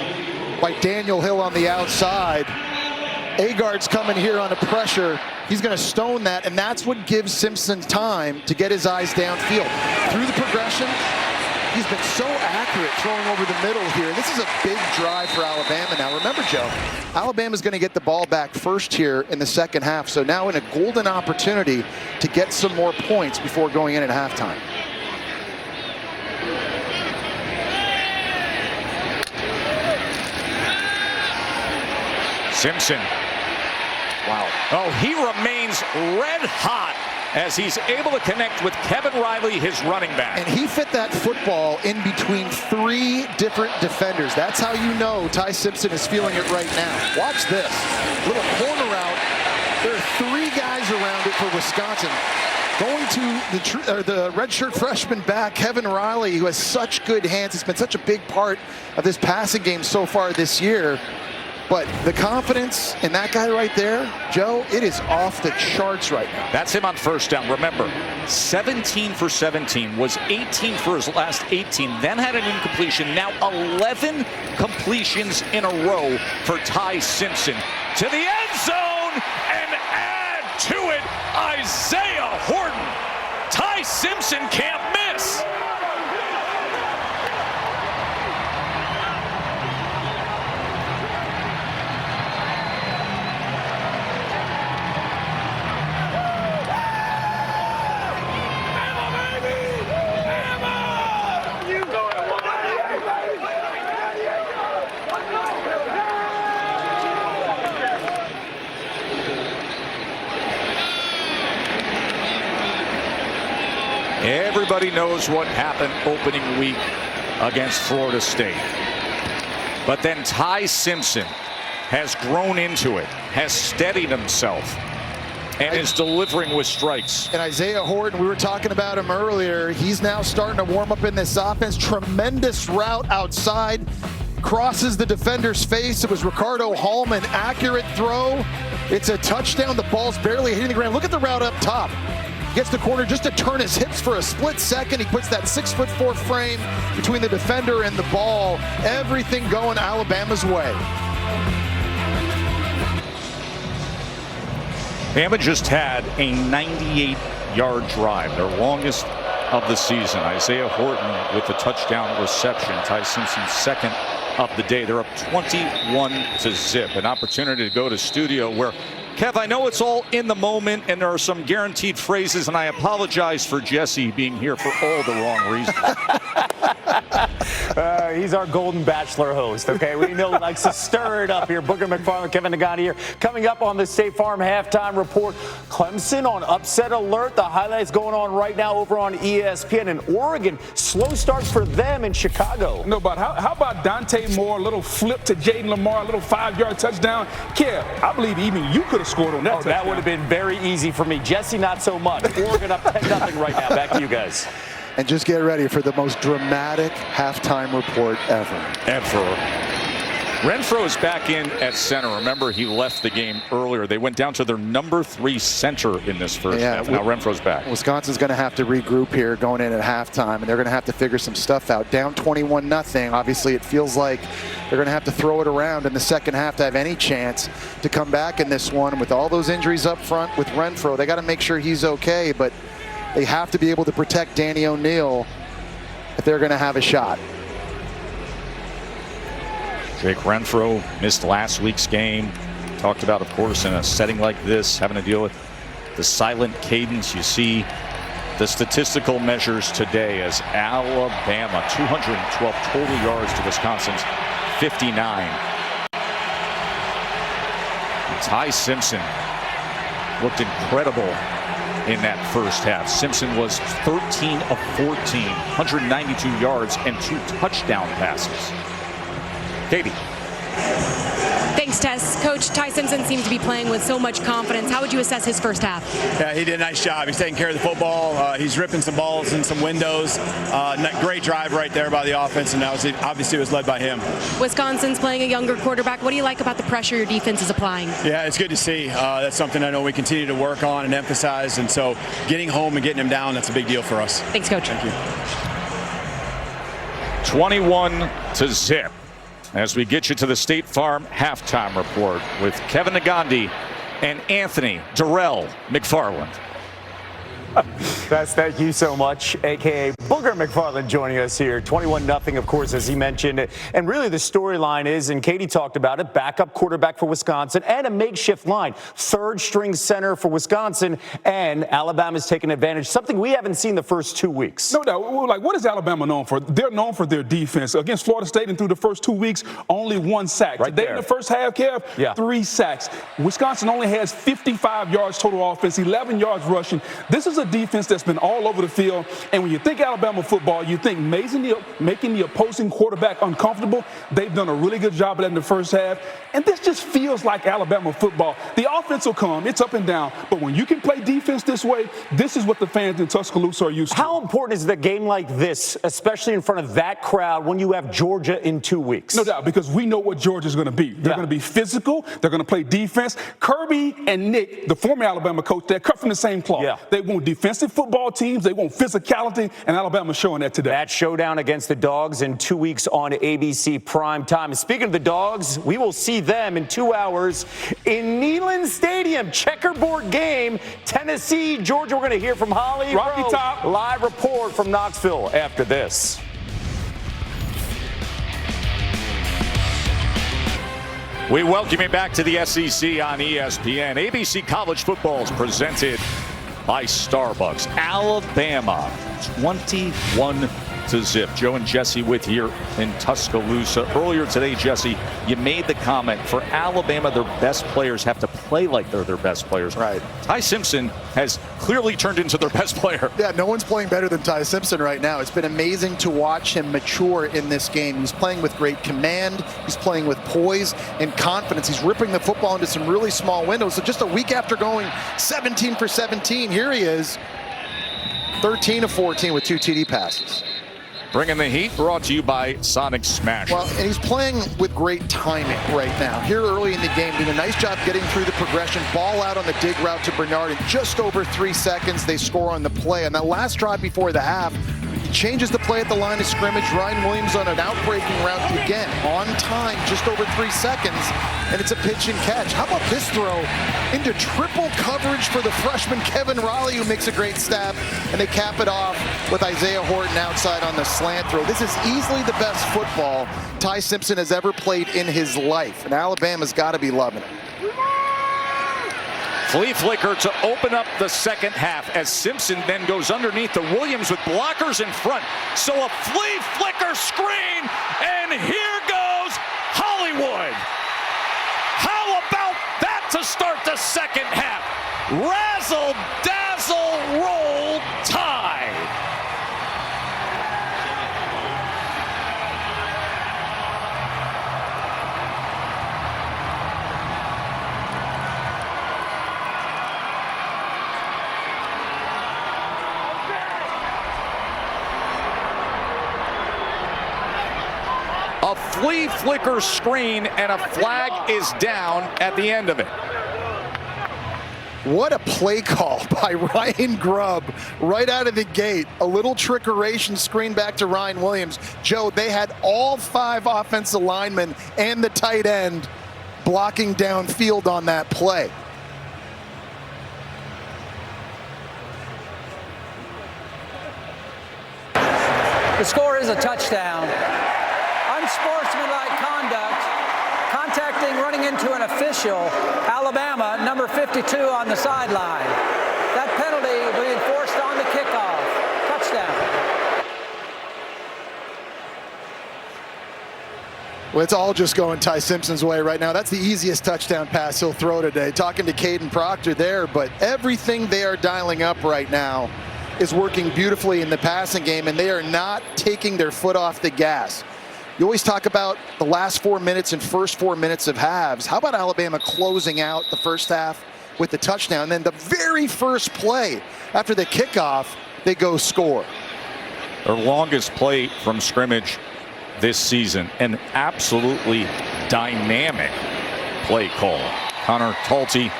by Daniel Hill on the outside. Agard's coming here on a pressure. He's going to stone that, and that's what gives Simpson time to get his eyes downfield. Through the progression, he's been so accurate throwing over the middle here. This is a big drive for Alabama now. Remember, Joe, Alabama's going to get the ball back first here in the second half. So now in a golden opportunity to get some more points before going in at halftime. Simpson. Wow. Oh, he remains red hot as he's able to connect with Kevin Riley, his running back. And he fit that football in between three different defenders. That's how you know Ty Simpson is feeling it right now. Watch this. Little corner route. There are three guys around it for Wisconsin. Going to the redshirt freshman back, Kevin Riley, who has such good hands. It's been such a big part of this passing game so far this year. But the confidence in that guy right there, Joe, it is off the charts right now. That's him on first down. Remember, 17 for 17, was 18 for his last 18, then had an incompletion. Now 11 completions in a row for Ty Simpson. To the end zone, and add to it, Isaiah Horton. Ty Simpson can't miss. Everybody knows what happened opening week against Florida State. But then Ty Simpson has grown into it, has steadied himself, and is delivering with strikes. And Isaiah Horton, we were talking about him earlier. He's now starting to warm up in this offense. Tremendous route outside. Crosses the defender's face. It was Ricardo Hallman. Accurate throw. It's a touchdown. The ball's barely hitting the ground. Look at the route up top. Gets the corner just to turn his hips for a split second. He puts that 6'4" frame between the defender and the ball. Everything going Alabama's way. Bama just had a 98-yard drive, their longest of the season. Isaiah Horton with the touchdown reception. Ty Simpson's second of the day. They're up 21-0. An opportunity to go to studio where, Kev, I know it's all in the moment and there are some guaranteed phrases, and I apologize for Jesse being here for all the wrong reasons. He's our Golden Bachelor host, okay? We know he likes to stir it up here. Booger McFarland, Kevin Nagani here. Coming up on the State Farm Halftime Report, Clemson on upset alert. The highlights going on right now over on ESPN. And Oregon, slow start for them in Chicago. No, but how about Dante Moore, a little flip to Jaden Lamar, a little 5-yard touchdown? Kev, I believe even you could have scored on that touchdown. That would have been very easy for me. Jesse, not so much. Oregon up 10-0 right now. Back to you guys. And just get ready for the most dramatic halftime report ever. Renfro is back in at center. Remember, he left the game earlier. They went down to their number 3 center in this first half. Now Renfro's back. Wisconsin's going to have to regroup here going in at halftime, and they're going to have to figure some stuff out. Down 21-0. Obviously, it feels like they're going to have to throw it around in the second half to have any chance to come back in this one. With all those injuries up front with Renfro, they got to make sure he's okay, but they have to be able to protect Danny O'Neal if they're going to have a shot. Jake Renfro missed last week's game. Talked about, of course, in a setting like this, having to deal with the silent cadence. You see the statistical measures today as Alabama, 212 total yards to Wisconsin's 59. Ty Simpson looked incredible in that first half. Simpson was 13 of 14, 192 yards and 2 touchdown passes. Katie. Thanks, Tess. Coach, Ty Simpson seems to be playing with so much confidence. How would you assess his first half? Yeah, he did a nice job. He's taking care of the football. He's ripping some balls in some windows. Great drive right there by the offense, and obviously it was led by him. Wisconsin's playing a younger quarterback. What do you like about the pressure your defense is applying? Yeah, it's good to see. That's something I know we continue to work on and emphasize, and so getting home and getting him down, that's a big deal for us. Thanks, Coach. Thank you. 21-0. As we get you to the State Farm Halftime Report with Kevin Nagandi and Anthony Darrell McFarland. Thank you so much, a.k.a. Booger McFarland joining us here. 21-0, of course, as he mentioned. And really the storyline is, and Katie talked about it, backup quarterback for Wisconsin and a makeshift line. Third-string center for Wisconsin, and Alabama's taking advantage, something we haven't seen the first 2 weeks. No doubt. Like, what is Alabama known for? They're known for their defense. Against Florida State and through the first 2 weeks, only 1 sack. Right Today there. in the first half, Kev, 3 sacks. Wisconsin only has 55 yards total offense, 11 yards rushing. This is a defense that's been all over the field. And when you think Alabama football, you think making the opposing quarterback uncomfortable. They've done a really good job of that in the first half. And this just feels like Alabama football. The offense will come. It's up and down. But when you can play defense this way, this is what the fans in Tuscaloosa are used to. How important is the game like this, especially in front of that crowd, when you have Georgia in 2 weeks? No doubt, because we know what Georgia's going to be. They're going to be physical. They're going to play defense. Kirby and Nick, the former Alabama coach, they're cut from the same cloth. Yeah. They want defensive football teams. They want physicality, and Alabama's showing that today. That showdown against the Dogs in 2 weeks on ABC Prime Time. And speaking of the Dogs, we will see them in 2 hours in Neyland Stadium. Checkerboard game, Tennessee, Georgia. We're going to hear from Holly Rocky Rowe. Top. Live report from Knoxville after this. We welcome you back to the SEC on ESPN. ABC College Football is presented by Starbucks. Alabama, 21-0. Joe and Jesse with here in Tuscaloosa. Earlier today, Jesse, you made the comment, for Alabama, their best players have to play like they're their best players. Right. Ty Simpson has clearly turned into their best player. Yeah, no one's playing better than Ty Simpson right now. It's been amazing to watch him mature in this game. He's playing with great command. He's playing with poise and confidence. He's ripping the football into some really small windows. So just a week after going 17 for 17, here he is, 13 of 14 with 2 TD passes. Bringing the heat, brought to you by Sonic Smash. Well, and he's playing with great timing right now. Here early in the game, doing a nice job getting through the progression. Ball out on the dig route to Bernard in just over 3 seconds. They score on the play. On that last drive before the half, He changes the play at the line of scrimmage. Ryan Williams on an outbreaking route again, on time, just over 3 seconds, and it's a pitch and catch. How about this throw into triple coverage for the freshman Kevin Raleigh, who makes a great stab, and they cap it off with Isaiah Horton outside on the slant throw. This is easily the best football Ty Simpson has ever played in his life, and Alabama's got to be loving it. Flea flicker to open up the second half as Simpson then goes underneath the Williams with blockers in front. So a flea flicker screen, and here goes Hollywood. How about that to start the second half? Razzle, dazzle, roll, tide. A flea flicker screen, and a flag is down at the end of it. What a play call by Ryan Grubb right out of the gate. A little trickeration screen back to Ryan Williams. Joe, they had all 5 offensive linemen and the tight end blocking downfield on that play. The score is a touchdown. Unsportsmanlike conduct, contacting, running into an official. Alabama, number 52 on the sideline. That penalty will be enforced on the kickoff. Touchdown. Well, it's all just going Ty Simpson's way right now. That's the easiest touchdown pass he'll throw today. Talking to Caden Proctor there, but everything they are dialing up right now is working beautifully in the passing game, and they are not taking their foot off the gas. You always talk about the last 4 minutes and first 4 minutes of halves. How about Alabama closing out the first half with the touchdown? And then the very first play after the kickoff, they go score. Their longest play from scrimmage this season. An absolutely dynamic play call. Connor Talty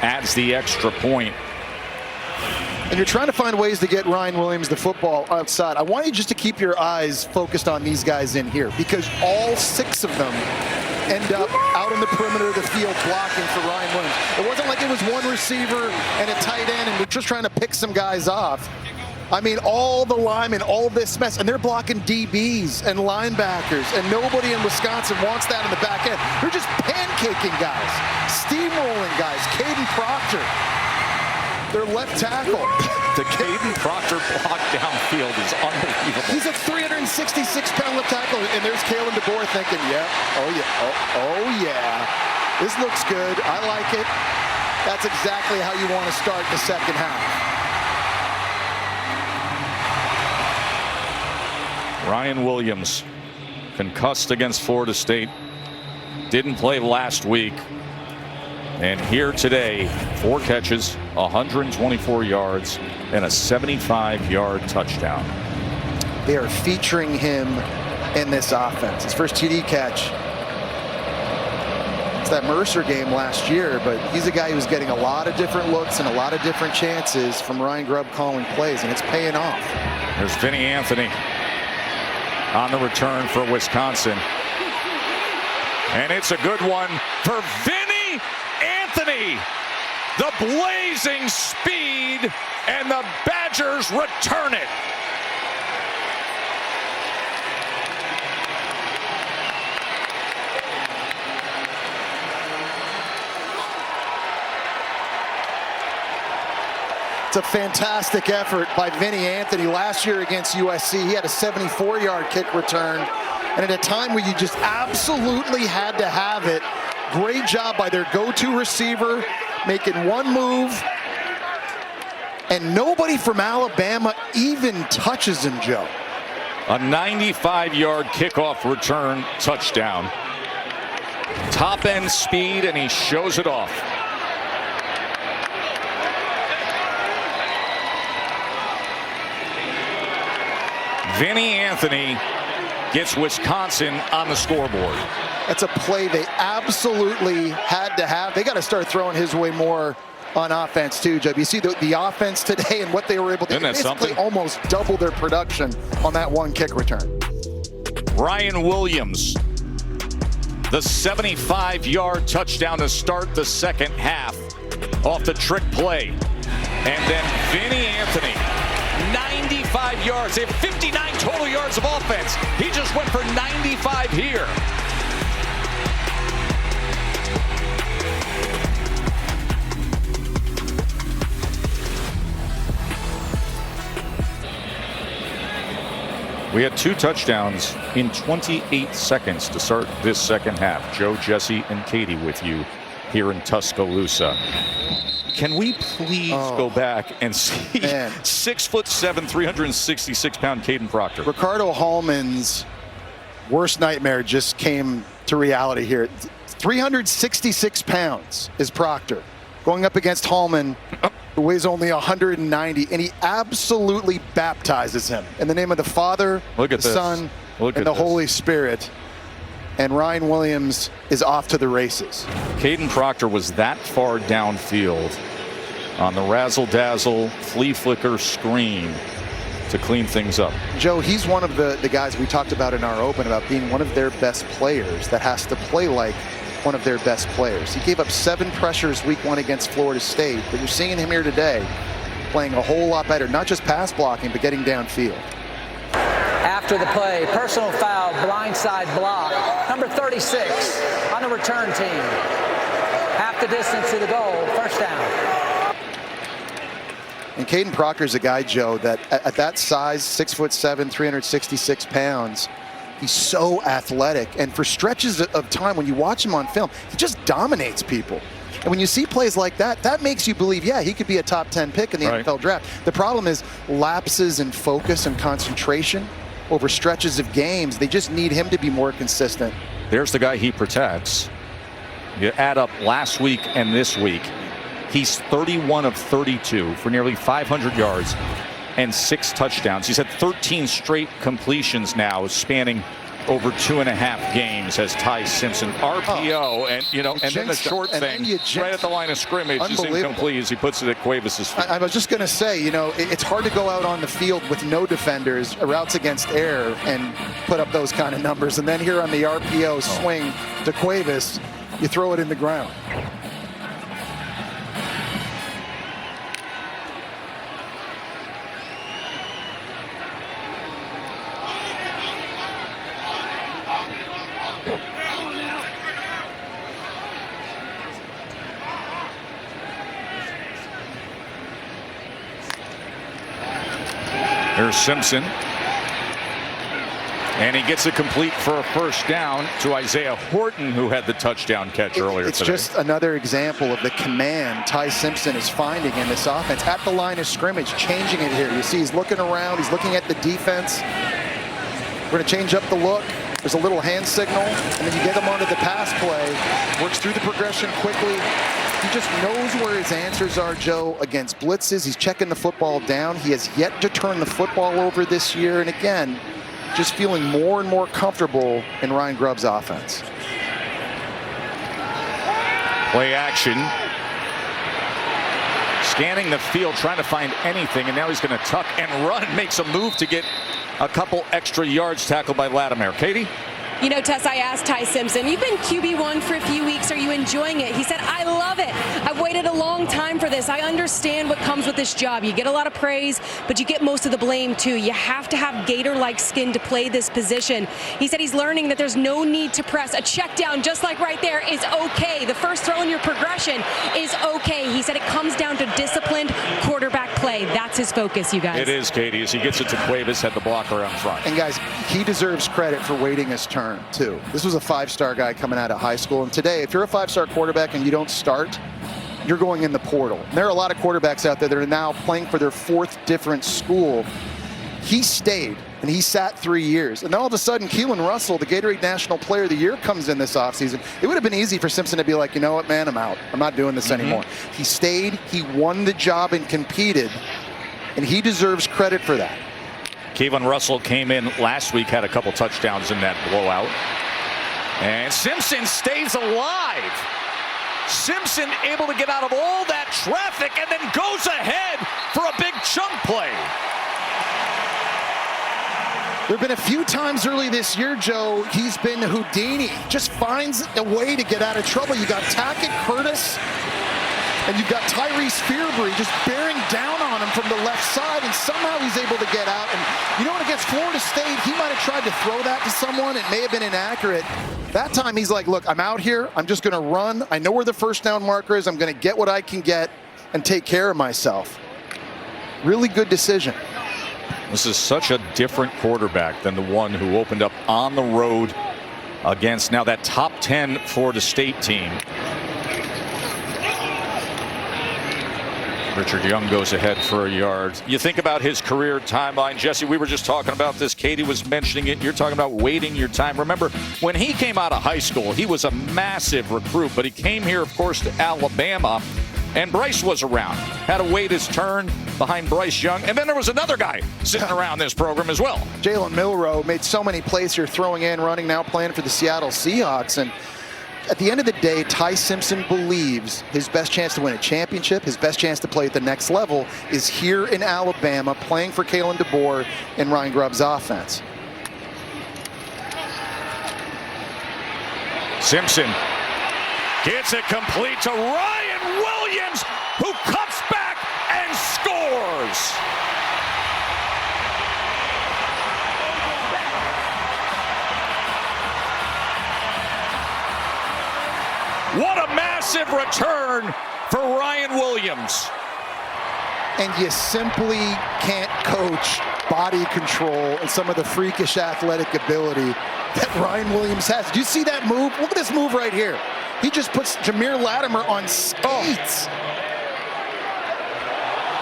adds the extra point. And you're trying to find ways to get Ryan Williams the football outside. I want you just to keep your eyes focused on these guys in here, because all 6 of them end up out on the perimeter of the field blocking for Ryan Williams. It wasn't like it was one receiver and a tight end and we're just trying to pick some guys off. I mean, all the linemen, all this mess, and they're blocking DBs and linebackers, and nobody in Wisconsin wants that in the back end. They're just pancaking guys, steamrolling guys. Caden Proctor, their left tackle. The Caden Proctor block downfield is unbelievable. He's a 366-pound left tackle, and there's Kalen DeBoer thinking, yeah, oh yeah, this looks good. I like it. That's exactly how you want to start the second half. Ryan Williams, concussed against Florida State, didn't play last week. And here today, 4 catches, 124 yards, and a 75-yard touchdown. They are featuring him in this offense. His first TD catch. It's that Mercer game last year, but he's a guy who's getting a lot of different looks and a lot of different chances from Ryan Grubb calling plays, and it's paying off. There's Vinny Anthony on the return for Wisconsin. And it's a good one for Vinny Anthony. The blazing speed, and the Badgers return it. It's a fantastic effort by Vinny Anthony. Last year against USC, he had a 74-yard kick return. And at a time where you just absolutely had to have it, great job by their go-to receiver, making one move. And nobody from Alabama even touches him, Joe. A 95-yard kickoff return touchdown. Top-end speed, and he shows it off. Vinny Anthony gets Wisconsin on the scoreboard. That's a play they absolutely had to have. They got to start throwing his way more on offense too, Joe. You see the offense today and what they were able to basically almost double their production on that one kick return. Ryan Williams, the 75-yard touchdown to start the second half off the trick play. And then Vinny Anthony, 95 yards. They have 59 total yards of offense. He just went for 95 here. We had 2 touchdowns in 28 seconds to start this second half. Joe, Jesse, and Katie with you here in Tuscaloosa. Can we please go back and see 6'7", 366-pound Caden Proctor? Ricardo Hallman's worst nightmare just came to reality here. 366 pounds is Proctor, going up against Hallman, who weighs only 190, and he absolutely baptizes him in the name of the Father, the Son, and the Holy Spirit. And Ryan Williams is off to the races. Caden Proctor was that far downfield on the razzle-dazzle, flea flicker screen to clean things up. Joe, he's one of the guys we talked about in our open about being one of their best players that has to play like one of their best players. He gave up 7 pressures week 1 against Florida State, but you're seeing him here today playing a whole lot better, not just pass blocking, but getting downfield. After the play, personal foul, blindside block, number 36 on the return team. Half the distance to the goal, first down. And Caden Proctor is a guy, Joe, that at that size, 6'7", 366 pounds, he's so athletic. And for stretches of time, when you watch him on film, he just dominates people. And when you see plays like that, that makes you believe, yeah, he could be a top 10 pick in the NFL draft. The problem is lapses in focus and concentration over stretches of games. They just need him to be more consistent. There's the guy he protects. You add up last week and this week, he's 31 of 32 for nearly 500 yards and 6 touchdowns. He's had 13 straight completions now, spanning over 2.5 games as Ty Simpson. RPO, and then the short thing right at the line of scrimmage is incomplete as he puts it at Cuevas' feet. I was just going to say, it's hard to go out on the field with no defenders, routes against air, and put up those kind of numbers. And then here on the RPO swing to Cuevas, you throw it in the ground. Here's Simpson. And he gets it complete for a first down to Isaiah Horton, who had the touchdown catch earlier it's today. It's just another example of the command Ty Simpson is finding in this offense at the line of scrimmage, changing it here. You see he's looking around, he's looking at the defense. We're going to change up the look. There's a little hand signal, and then you get him onto the pass play, works through the progression quickly. He just knows where his answers are, Joe, against blitzes. He's checking the football down. He has yet to turn the football over this year, and again, just feeling more and more comfortable in Ryan Grubb's offense. Play action. Scanning the field, trying to find anything, and now he's going to tuck and run. Makes a move to get a couple extra yards, tackled by Latimer. Katie? You know, Tess, I asked Ty Simpson, you've been QB1 for a few weeks. Are you enjoying it? He said, I love it. I've waited a long time for this. I understand what comes with this job. You get a lot of praise, but you get most of the blame, too. You have to have Gator-like skin to play this position. He said he's learning that there's no need to press. A check down, just like right there, is okay. The first throw in your progression is okay. He said it comes down to disciplined quarterback play. That's his focus, you guys. It is, Katie, as he gets it to Cuevas, had the blocker on front. And, guys, he deserves credit for waiting his turn, too. This was a 5-star guy coming out of high school. And today, if you're a 5-star quarterback and you don't start, you're going in the portal. And there are a lot of quarterbacks out there that are now playing for their 4th different school. He stayed, and he sat 3 years. And then all of a sudden, Keelan Russell, the Gatorade National Player of the Year, comes in this offseason. It would have been easy for Simpson to be like, you know what, man, I'm out. I'm not doing this anymore. He stayed, he won the job and competed, and he deserves credit for that. Keelan Russell came in last week, had a couple touchdowns in that blowout. And Simpson stays alive. Simpson able to get out of all that traffic and then goes ahead for a big chunk play. There have been a few times early this year, Joe, he's been Houdini. Just finds a way to get out of trouble. You got Tackett Curtis, and you've got Tyrese Fearbury just bearing down on him from the left side, and somehow he's able to get out. And you know what, against Florida State, he might have tried to throw that to someone. It may have been inaccurate. That time he's like, look, I'm out here. I'm just going to run. I know where the first down marker is. I'm going to get what I can get and take care of myself. Really good decision. This is such a different quarterback than the one who opened up on the road against now that top 10 Florida State team. Richard Young goes ahead for a yard. You think about his career timeline, Jesse, we were just talking about this. Katie was mentioning it. You're talking about waiting your time. Remember, when he came out of high school, he was a massive recruit, but he came here, of course, to Alabama. And Bryce was around, had to wait his turn behind Bryce Young. And then there was another guy sitting around this program as well. Jalen Milroe made so many plays here, throwing and running, now playing for the Seattle Seahawks. And at the end of the day, Ty Simpson believes his best chance to win a championship, his best chance to play at the next level is here in Alabama, playing for Kalen DeBoer and Ryan Grubb's offense. Simpson gets it complete to Ryan Williams, who cuts back and scores. What a massive return for Ryan Williams. And you simply can't coach body control and some of the freakish athletic ability that Ryan Williams has. Do you see that move? Look at this move right here. He just puts Jameer Latimer on skates.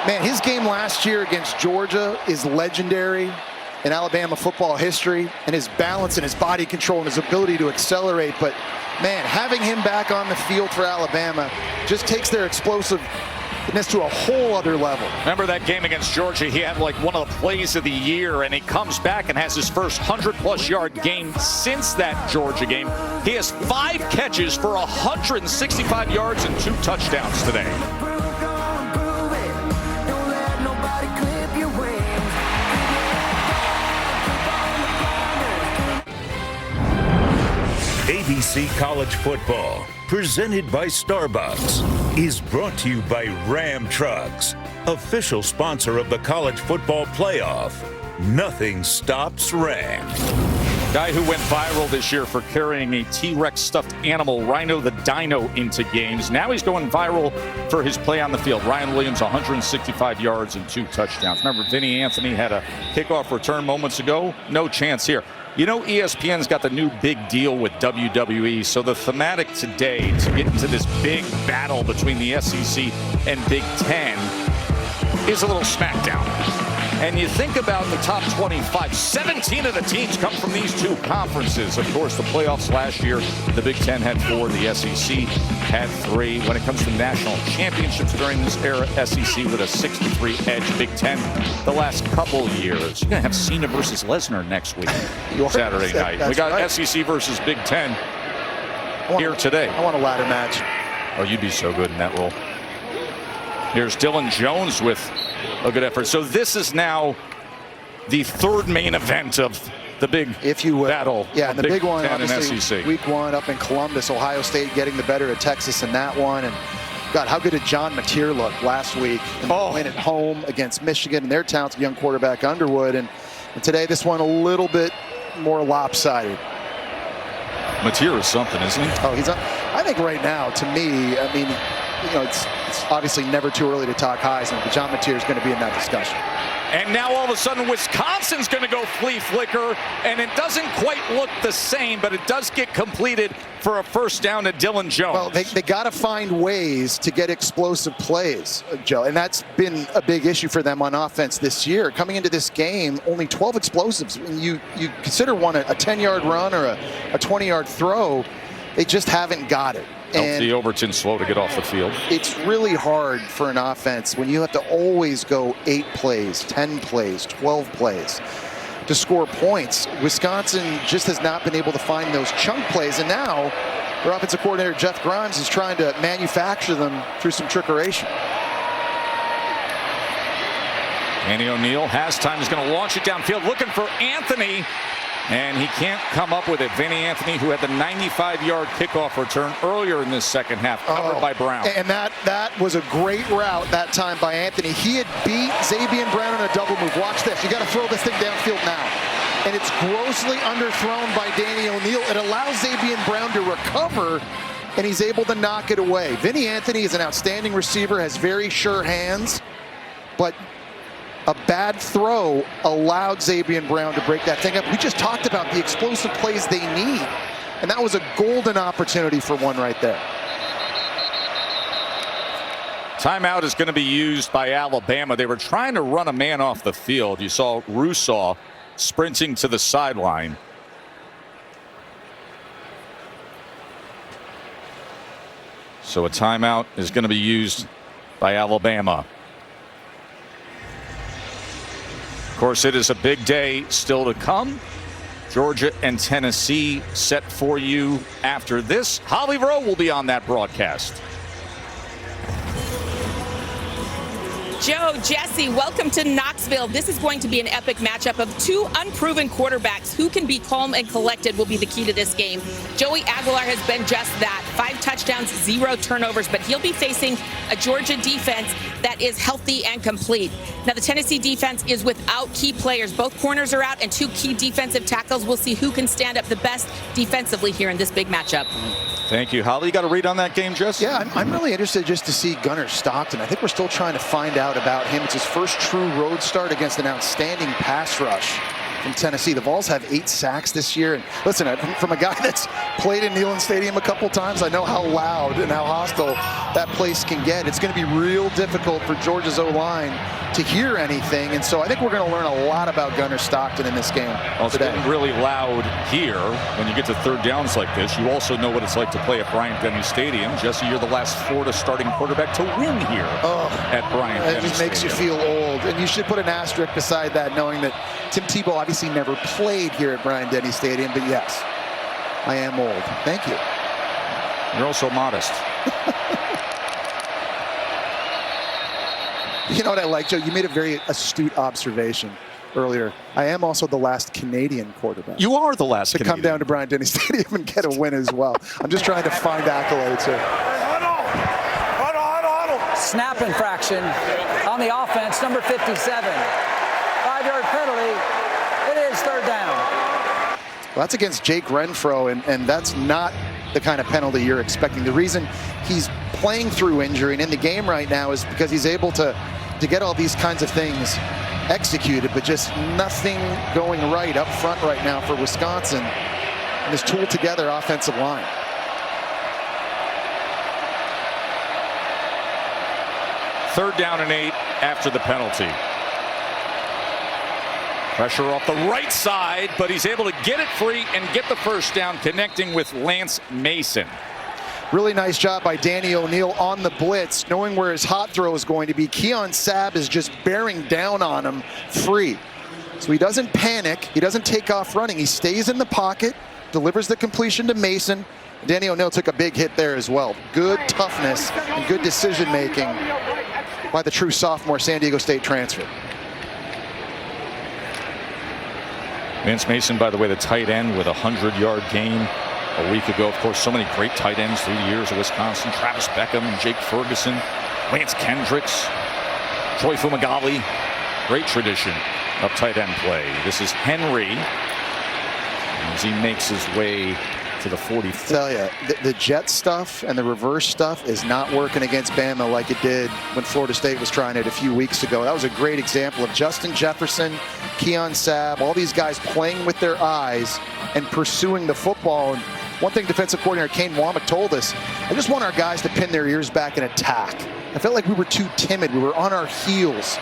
Man, his game last year against Georgia is legendary in Alabama football history, and his balance and his body control and his ability to accelerate. But man, having him back on the field for Alabama just takes their explosiveness to a whole other level. Remember that game against Georgia? He had like one of the plays of the year, and he comes back and has his first 100-plus yard game since that Georgia game. He has 5 catches for 165 yards and 2 touchdowns today. ABC College Football, presented by Starbucks, is brought to you by Ram Trucks, official sponsor of the College Football Playoff. Nothing stops Ram. Guy who went viral this year for carrying a T-Rex stuffed animal, Rhino the Dino, into games. Now he's going viral for his play on the field. Ryan Williams, 165 yards and 2 touchdowns. Remember, Vinny Anthony had a kickoff return moments ago? No chance here. You know, ESPN's got the new big deal with WWE, so the thematic today to get into this big battle between the SEC and Big Ten is a little smackdown. And you think about the top 25, 17 of the teams come from these 2 conferences. Of course, the playoffs last year, the Big Ten had 4, the SEC had 3. When it comes to national championships during this era, SEC with a 6-3 edge, Big Ten the last couple of years. You're going to have Cena versus Lesnar next week, Saturday night. We got right. SEC versus Big Ten here today. I want a ladder match. Oh, you'd be so good in that role. Here's Dylan Jones with a good effort. So this is now the 3rd main event of the big battle. Yeah, and the big one, obviously, SEC. Week 1 up in Columbus, Ohio State getting the better of Texas in that one. And God, how good did John Mateer look last week? Win at home against Michigan and their talented young quarterback Underwood. And today, this one a little bit more lopsided. Mateer is something, isn't he? Oh, I think right now, to me, I mean, you know, it's obviously never too early to talk Heisman, but John Mateer is going to be in that discussion. And now all of a sudden Wisconsin's going to go flea flicker, and it doesn't quite look the same, but it does get completed for a first down to Dylan Jones. Well, they got to find ways to get explosive plays, Joe, and that's been a big issue for them on offense this year. Coming into this game, only 12 explosives. When you consider one a 10-yard run or a 20-yard throw, they just haven't got it. LT Overton slow to get off the field. It's really hard for an offense when you have to always go 8 plays, 10 plays, 12 plays to score points. Wisconsin just has not been able to find those chunk plays, and now their offensive coordinator Jeff Grimes is trying to manufacture them through some trickeration. Danny O'Neal has time. He's going to launch it downfield, looking for Anthony, and he can't come up with it. Vinny Anthony, who had the 95-yard kickoff return earlier in this second half, covered by Brown. And that was a great route that time by Anthony. He had beat Xavier Brown in a double move. Watch this. You got to throw this thing downfield now. And it's grossly underthrown by Danny O'Neal. It allows Xavier Brown to recover, and he's able to knock it away. Vinny Anthony is an outstanding receiver, has very sure hands, but a bad throw allowed Xavier Brown to break that thing up. We just talked about the explosive plays they need, and that was a golden opportunity for one right there. Timeout is going to be used by Alabama. They were trying to run a man off the field. You saw Rousseau sprinting to the sideline. So a timeout is going to be used by Alabama. Of course, it is a big day still to come. Georgia and Tennessee set for you after this. Holly Rowe will be on that broadcast. Joe, Jesse, welcome to Knoxville. This is going to be an epic matchup of two unproven quarterbacks. Who can be calm and collected will be the key to this game. Joey Aguilar has been just that. 5 touchdowns, 0 turnovers, but he'll be facing a Georgia defense that is healthy and complete. Now, the Tennessee defense is without key players. Both corners are out and 2 key defensive tackles. We'll see who can stand up the best defensively here in this big matchup. Thank you. Holly, you got a read on that game, Jess? Yeah, I'm really interested just to see Gunnar Stockton. I think we're still trying to find out about him. It's his first true road start against an outstanding pass rush from Tennessee. The Vols have 8 sacks this year. And listen, from a guy that's played in Neyland Stadium a couple times, I know how loud and how hostile that place can get. It's going to be real difficult for Georgia's O-line to hear anything. And so I think we're going to learn a lot about Gunnar Stockton in this game well, it's today. getting really loud here when you get to third downs like this. You also know what it's like to play at Bryant-Denny Stadium. Jesse, you're the last Florida starting quarterback to win here at Bryant-Denny Stadium. It just makes you feel old. And you should put an asterisk beside that, knowing that Tim Tebow obviously never played here at Bryant-Denny Stadium. But yes, I am old. Thank you. You're also modest. You know what I like, Joe? You made a very astute observation earlier. I am also the last Canadian quarterback. You are the last to Canadian. come down to Bryant-Denny Stadium and get a win as well. I'm just trying to find accolades here. Snap infraction on the offense, number 57. 5-yard penalty. It is third down. Well, that's against Jake Renfro, and that's not the kind of penalty you're expecting. The reason he's playing through injury and in the game right now is because he's able to get all these kinds of things executed, but just nothing going right up front right now for Wisconsin and this tool together offensive line. Third down and 8 after the penalty. Pressure off the right side, but he's able to get it free and get the first down, connecting with Lance Mason. Really nice job by Danny O'Neal on the blitz, knowing where his hot throw is going to be. Keon Sabb is just bearing down on him free. So he doesn't panic. He doesn't take off running. He stays in the pocket, delivers the completion to Mason. Danny O'Neal took a big hit there as well. Good toughness and good decision-making by the true sophomore San Diego State transfer. Vince Mason, by the way, the tight end with a 100-yard game a week ago. Of course, so many great tight ends through the years of Wisconsin. Travis Beckham, Jake Ferguson, Lance Kendricks, Troy Fumagalli. Great tradition of tight end play. This is Henry as he makes his way to the 44. Tell you, the jet stuff and the reverse stuff is not working against Bama like it did when Florida State was trying it a few weeks ago. That was a great example of Justin Jefferson, Keon Sabb, all these guys playing with their eyes and pursuing the football. And one thing defensive coordinator Kane Womack told us, I just want our guys to pin their ears back and attack. I felt like we were too timid. We were on our heels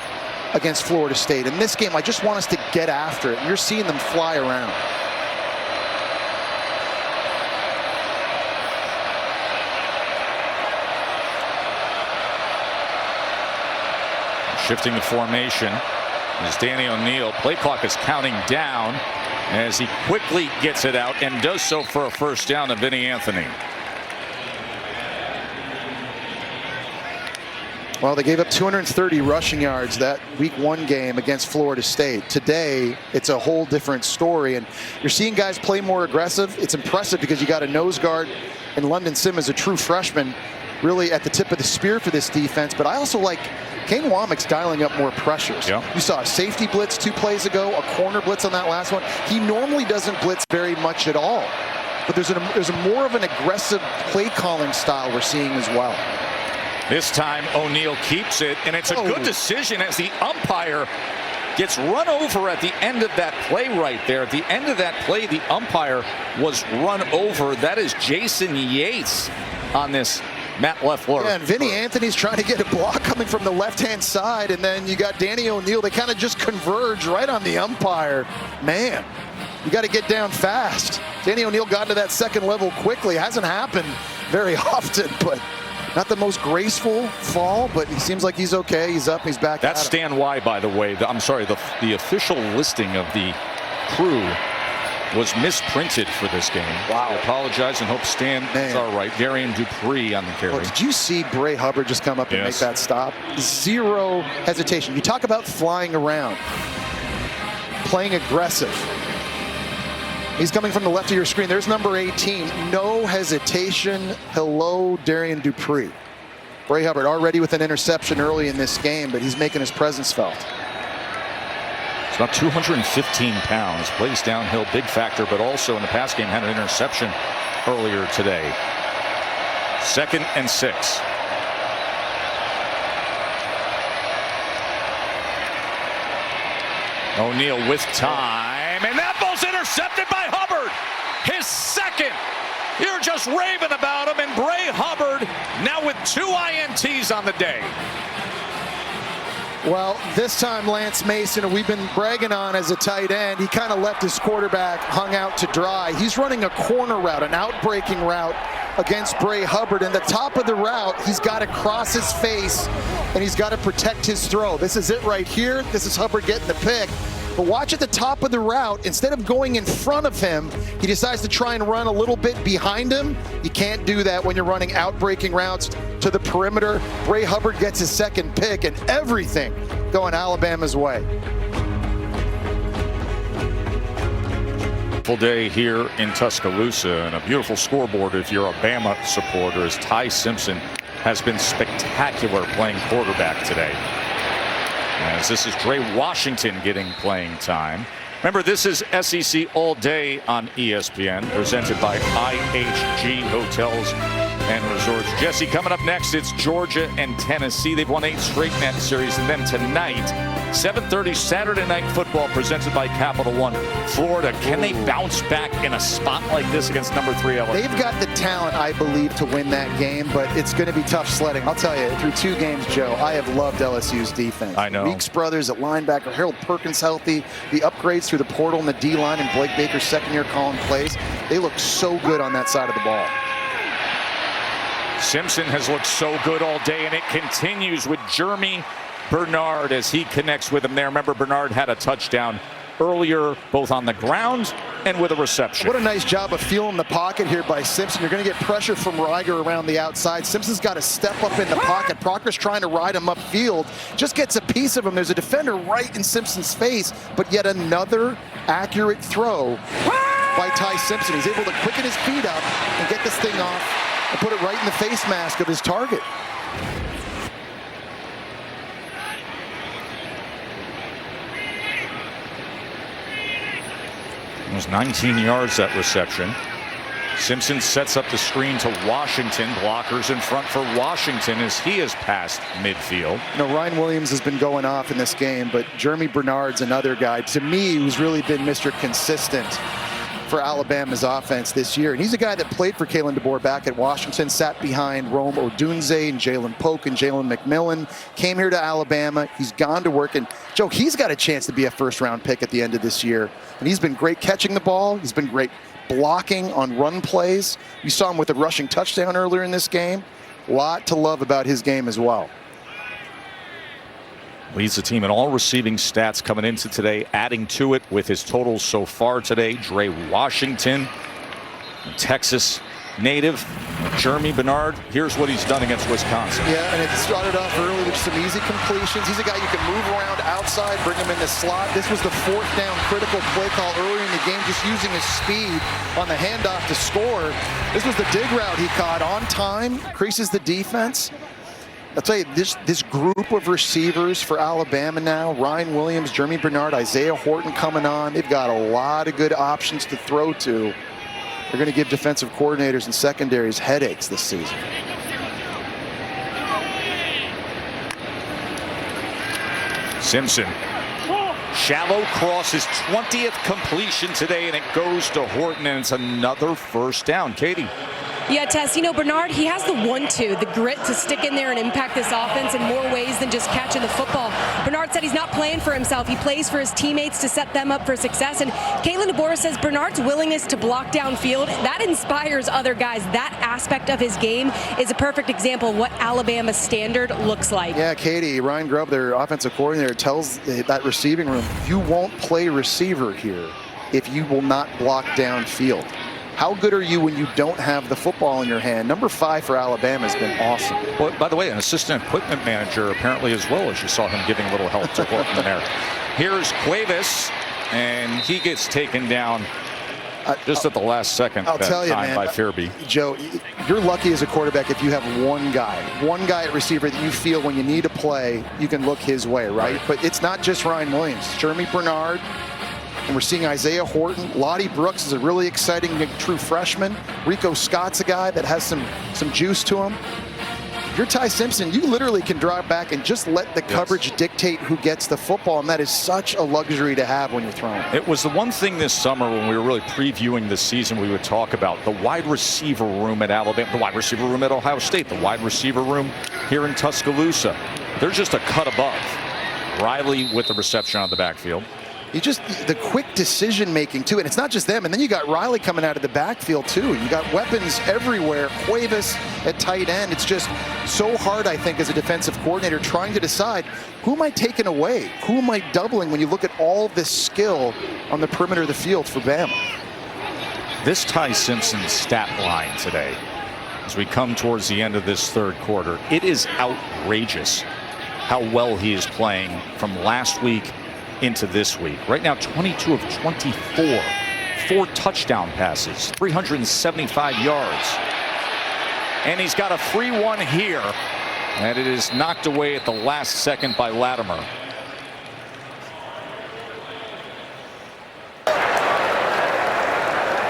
against Florida State. In this game, I just want us to get after it. And you're seeing them fly around. Shifting the formation is Danny O'Neal. Play clock is counting down as he quickly gets it out and does so for a first down to Vinny Anthony. Well, they gave up 230 rushing yards that week 1 game against Florida State. Today, it's a whole different story, and you're seeing guys play more aggressive. It's impressive because you got a nose guard in London Simmons, a true freshman, really at the tip of the spear for this defense. But I also like Kane Womack's dialing up more pressures. Yeah. You saw a safety blitz 2 plays ago, a corner blitz on that last one. He normally doesn't blitz very much at all. But there's a more of an aggressive play calling style we're seeing as well. This time O'Neal keeps it, and it's a good decision as the umpire gets run over at the end of that play right there. At the end of that play, the umpire was run over. That is Jason Yates on this Matt LaFleur. Yeah, and Vinny Anthony's trying to get a block coming from the left-hand side, and then you got Danny O'Neal. They kind of just converge right on the umpire. Man, you got to get down fast. Danny O'Neal got into that second level quickly. Hasn't happened very often, but not the most graceful fall, but he seems like he's okay. He's up, he's back. That's Stan Y, by the way. I'm sorry, the official listing of the crew was misprinted for this game. Wow. I apologize and hope Stan is all right. Darian Dupree on the carry. Well, did you see Bray Hubbard just come up and make that stop? Zero hesitation. You talk about flying around, playing aggressive. He's coming from the left of your screen. There's number 18. No hesitation. Hello, Darian Dupree. Bray Hubbard already with an interception early in this game, but he's making his presence felt. It's about 215 pounds. Plays downhill, big factor, but also in the pass game had an interception earlier today. 2nd and 6. O'Neal with time, and that ball's intercepted by Hubbard. His 2nd. You're just raving about him, and Bray Hubbard now with 2 INTs on the day. Well, this time Lance Mason, who we've been bragging on as a tight end, he kind of left his quarterback hung out to dry. He's running a corner route, an out-breaking route against Bray Hubbard. And the top of the route, he's got to cross his face, and he's got to protect his throw. This is it right here. This is Hubbard getting the pick. But watch at the top of the route, instead of going in front of him, he decides to try and run a little bit behind him. You can't do that when you're running out-breaking routes to the perimeter. Bray Hubbard gets his 2nd pick, and everything going Alabama's way. Full day here in Tuscaloosa, and a beautiful scoreboard if you're a Bama supporter, as Ty Simpson has been spectacular playing quarterback today. As this is Dre Washington getting playing time. Remember, this is SEC All Day on ESPN, presented by IHG Hotels and Resorts. Jesse, coming up next, it's Georgia and Tennessee. They've won 8 straight in that series. And then tonight, 7:30 Saturday Night Football, presented by Capital One. Florida, can they bounce back in a spot like this against number 3 LSU? They've got the talent, I believe, to win that game, but it's going to be tough sledding. I'll tell you, through 2 games, Joe, I have loved LSU's defense. I know. Weeks brothers at linebacker, Harold Perkins healthy, the upgrades through the portal in the D-line, and Blake Baker's 2nd year calling plays. They look so good on that side of the ball. Simpson has looked so good all day, and it continues with Jeremy Bernard as he connects with him there. Remember, Bernard had a touchdown earlier, both on the ground and with a reception. What a nice job of feeling the pocket here by Simpson. You're going to get pressure from Reiger around the outside. Simpson's got to step up in the pocket. Proctor's trying to ride him upfield. Just gets a piece of him. There's a defender right in Simpson's face, but yet another accurate throw by Ty Simpson. He's able to quicken his feet up and get this thing off and put it right in the face mask of his target. It was 19 yards, that reception. Simpson sets up the screen to Washington. Blockers in front for Washington as he has passed midfield. You know, Ryan Williams has been going off in this game, but Jeremy Bernard's another guy, to me, who's really been Mr. Consistent for Alabama's offense this year. And he's a guy that played for Kalen DeBoer back at Washington, sat behind Rome Odunze and Jalen Polk and Jalen McMillan, came here to Alabama. He's gone to work. And, Joe, he's got a chance to be a first-round pick at the end of this year. And he's been great catching the ball. He's been great blocking on run plays. You saw him with a rushing touchdown earlier in this game. A lot to love about his game as well. Leads the team in all receiving stats coming into today, adding to it with his totals so far today. Dre Washington, Texas native, Jeremy Bernard. Here's what he's done against Wisconsin. Yeah, and it started off early with some easy completions. He's a guy you can move around outside, bring him in the slot. This was the 4th down critical play call earlier in the game, just using his speed on the handoff to score. This was the dig route he caught on time, increases the defense. I'll tell you, this group of receivers for Alabama now, Ryan Williams, Jeremy Bernard, Isaiah Horton coming on. They've got a lot of good options to throw to. They're going to give defensive coordinators and secondaries headaches this season. Simpson. Shallow cross, his 20th completion today, and it goes to Horton, and it's another first down. Katie. Yeah, Tess, you know, Bernard, he has the 1-2, the grit to stick in there and impact this offense in more ways than just catching the football. Bernard said he's not playing for himself. He plays for his teammates to set them up for success. And Kalen DeBoer says Bernard's willingness to block downfield, that inspires other guys. That aspect of his game is a perfect example of what Alabama's standard looks like. Yeah, Katie, Ryan Grubb, their offensive coordinator, tells that receiving room, you won't play receiver here if you will not block downfield. How good are you when you don't have the football in your hand? Number 5 for Alabama has been awesome. Well, by the way, an assistant equipment manager apparently as well, as you saw him giving a little help to Horton there. Here's Cuevas, and he gets taken down just at the last second. I'll tell you, man, by Fairby. Joe, you're lucky as a quarterback if you have one guy at receiver that you feel when you need to play, you can look his way, right? But it's not just Ryan Williams. It's Jeremy Bernard. And we're seeing Isaiah Horton. Lottie Brooks is a really exciting true freshman. Rico Scott's a guy that has some juice to him. If you're Ty Simpson, you literally can drive back and just let the coverage dictate who gets the football, and that is such a luxury to have when you're throwing. It was the one thing this summer when we were really previewing this season we would talk about the wide receiver room at Alabama, the wide receiver room at Ohio State, the wide receiver room here in Tuscaloosa. They're just a cut above. Riley with the reception on the backfield. The quick decision making too, and it's not just them. And then you got Riley coming out of the backfield too. You got weapons everywhere. Cuevas at tight end. It's just so hard, I think, as a defensive coordinator trying to decide who am I taking away, who am I doubling when you look at all this skill on the perimeter of the field for Bama. This Ty Simpson stat line today, as we come towards the end of this third quarter, it is outrageous how well he is playing from last week into this week. Right now, 22 of 24, 4 touchdown passes, 375 yards. And he's got a free one here, and it is knocked away at the last second by Latimer.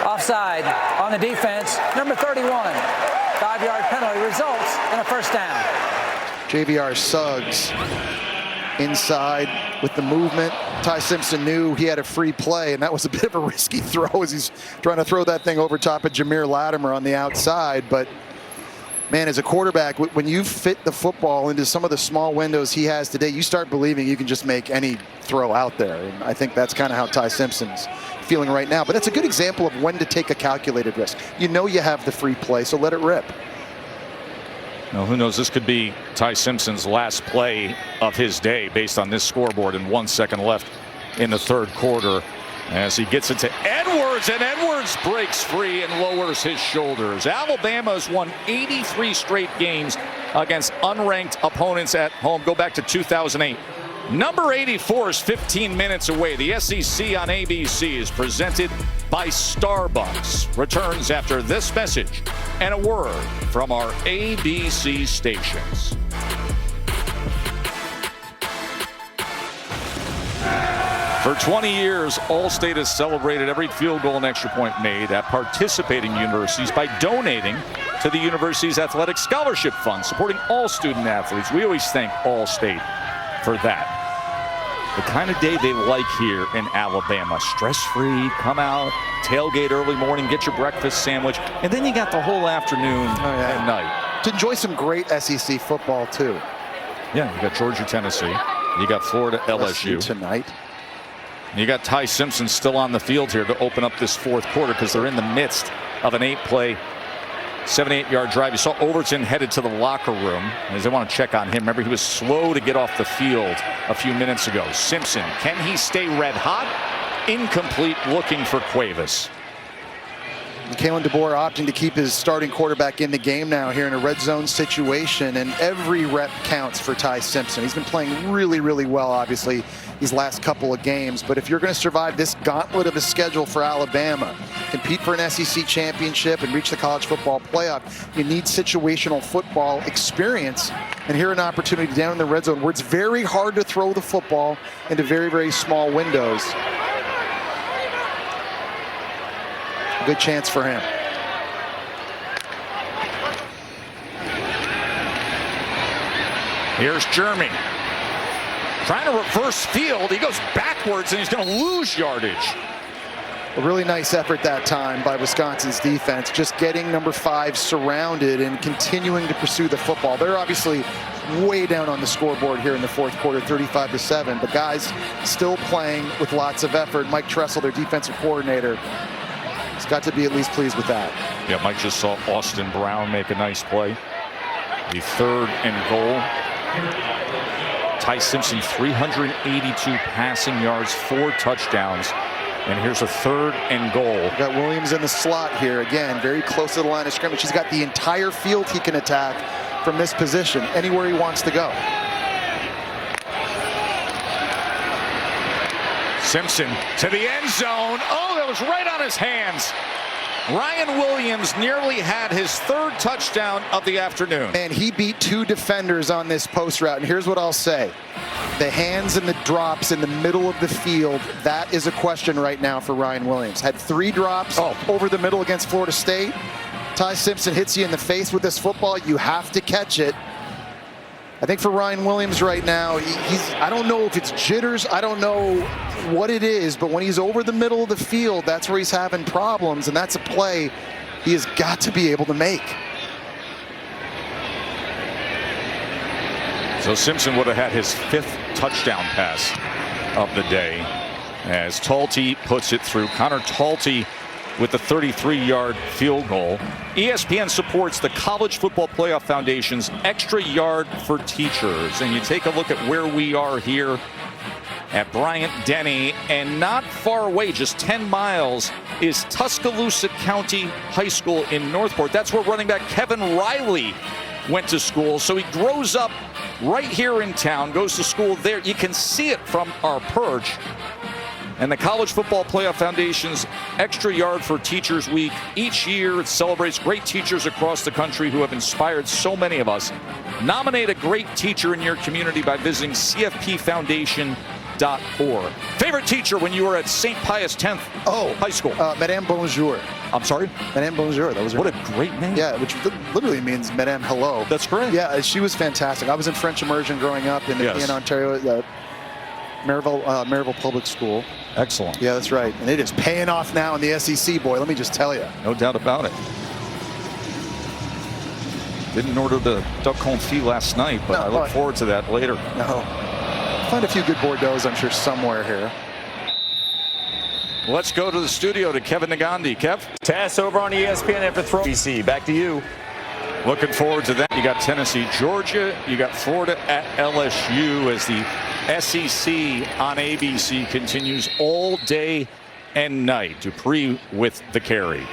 Offside on the defense, number 31. 5-yard penalty results in a first down. JVR Suggs inside with the movement. Ty Simpson knew he had a free play, and that was a bit of a risky throw as he's trying to throw that thing over top of Jameer Latimer on the outside. But man, as a quarterback, when you fit the football into some of the small windows he has today, you start believing you can just make any throw out there. And I think that's kind of how Ty Simpson's feeling right now. But that's a good example of when to take a calculated risk. You know you have the free play, so let it rip. Now, who knows? This could be Ty Simpson's last play of his day based on this scoreboard, and 1 second left in the third quarter as he gets it to Edwards, and Edwards breaks free and lowers his shoulders. Alabama has won 83 straight games against unranked opponents at home. Go back to 2008. Number 84 is 15 minutes away. The SEC on ABC is presented by Starbucks. Returns after this message and a word from our ABC stations. For 20 years, Allstate has celebrated every field goal and extra point made at participating universities by donating to the university's athletic scholarship fund, supporting all student athletes. We always thank Allstate for that. The kind of day they like here in Alabama. Stress-free, come out, tailgate early morning, get your breakfast sandwich, and then you got the whole afternoon and night. To enjoy some great SEC football, too. Yeah, you got Georgia, Tennessee. You got Florida, LSU. Tonight. You got Ty Simpson still on the field here to open up this fourth quarter because they're in the midst of an 8-play 78-yard drive. You saw Overton headed to the locker room as they want to check on him. Remember, he was slow to get off the field a few minutes ago. Simpson, can he stay red hot? Incomplete, looking for Cuevas. Kalen DeBoer opting to keep his starting quarterback in the game now here in a red zone situation, and every rep counts for Ty Simpson. He's been playing really, really well, obviously, these last couple of games. But if you're going to survive this gauntlet of a schedule for Alabama, compete for an SEC championship and reach the college football playoff, you need situational football experience. And here an opportunity down in the red zone where it's very hard to throw the football into very, very small windows. Good chance for him. Here's Jeremy. Trying to reverse field. He goes backwards and he's going to lose yardage. A really nice effort that time by Wisconsin's defense, just getting number 5 surrounded and continuing to pursue the football. They're obviously way down on the scoreboard here in the fourth quarter, 35-7, but guys still playing with lots of effort. Mike Tressel, their defensive coordinator, has got to be at least pleased with that. Yeah, Mike just saw Austin Brown make a nice play. The 3rd and goal. Ty Simpson, 382 passing yards, 4 touchdowns. And here's a 3rd and goal. We've got Williams in the slot here. Again, very close to the line of scrimmage. He's got the entire field he can attack from this position, anywhere he wants to go. Simpson to the end zone. Oh, that was right on his hands. Ryan Williams nearly had his 3rd touchdown of the afternoon. And he beat 2 defenders on this post route. And here's what I'll say. The hands and the drops in the middle of the field, that is a question right now for Ryan Williams. Had 3 drops over the middle against Florida State. Ty Simpson hits you in the face with this football. You have to catch it. I think for Ryan Williams right now, I don't know if it's jitters. I don't know what it is, but when he's over the middle of the field, that's where he's having problems, and that's a play he has got to be able to make. So Simpson would have had his 5th touchdown pass of the day as Talty puts it through. Connor Talty with the 33-yard field goal. ESPN supports the College Football Playoff Foundation's Extra Yard for Teachers. And you take a look at where we are here at Bryant-Denny, and not far away, just 10 miles, is Tuscaloosa County High School in Northport. That's where running back Kevin Riley went to school. So he grows up right here in town, goes to school there. You can see it from our perch. And the College Football Playoff Foundation's Extra Yard for Teachers Week, each year it celebrates great teachers across the country who have inspired so many of us. Nominate a great teacher in your community by visiting cfpfoundation.org. Favorite teacher when you were at St. Pius X High School? Madame Bonjour. I'm sorry? Madame Bonjour. That was her What name. a great name. Yeah, which literally means Madame Hello. That's great. Yeah, she was fantastic. I was in French immersion growing up in Ontario, Maryville Public School. Excellent. Yeah, that's right. And it is paying off now in the SEC, boy. Let me just tell you. No doubt about it. Didn't order the duck confit last night, but I look forward to that later. No. Find a few good Bordeaux, I'm sure, somewhere here. Let's go to the studio to Kevin Nagandi. Kev? Tess over on ESPN after throw. BC, back to you. Looking forward to that. You got Tennessee, Georgia. You got Florida at LSU as the SEC on ABC continues all day and night. Dupree with the carry.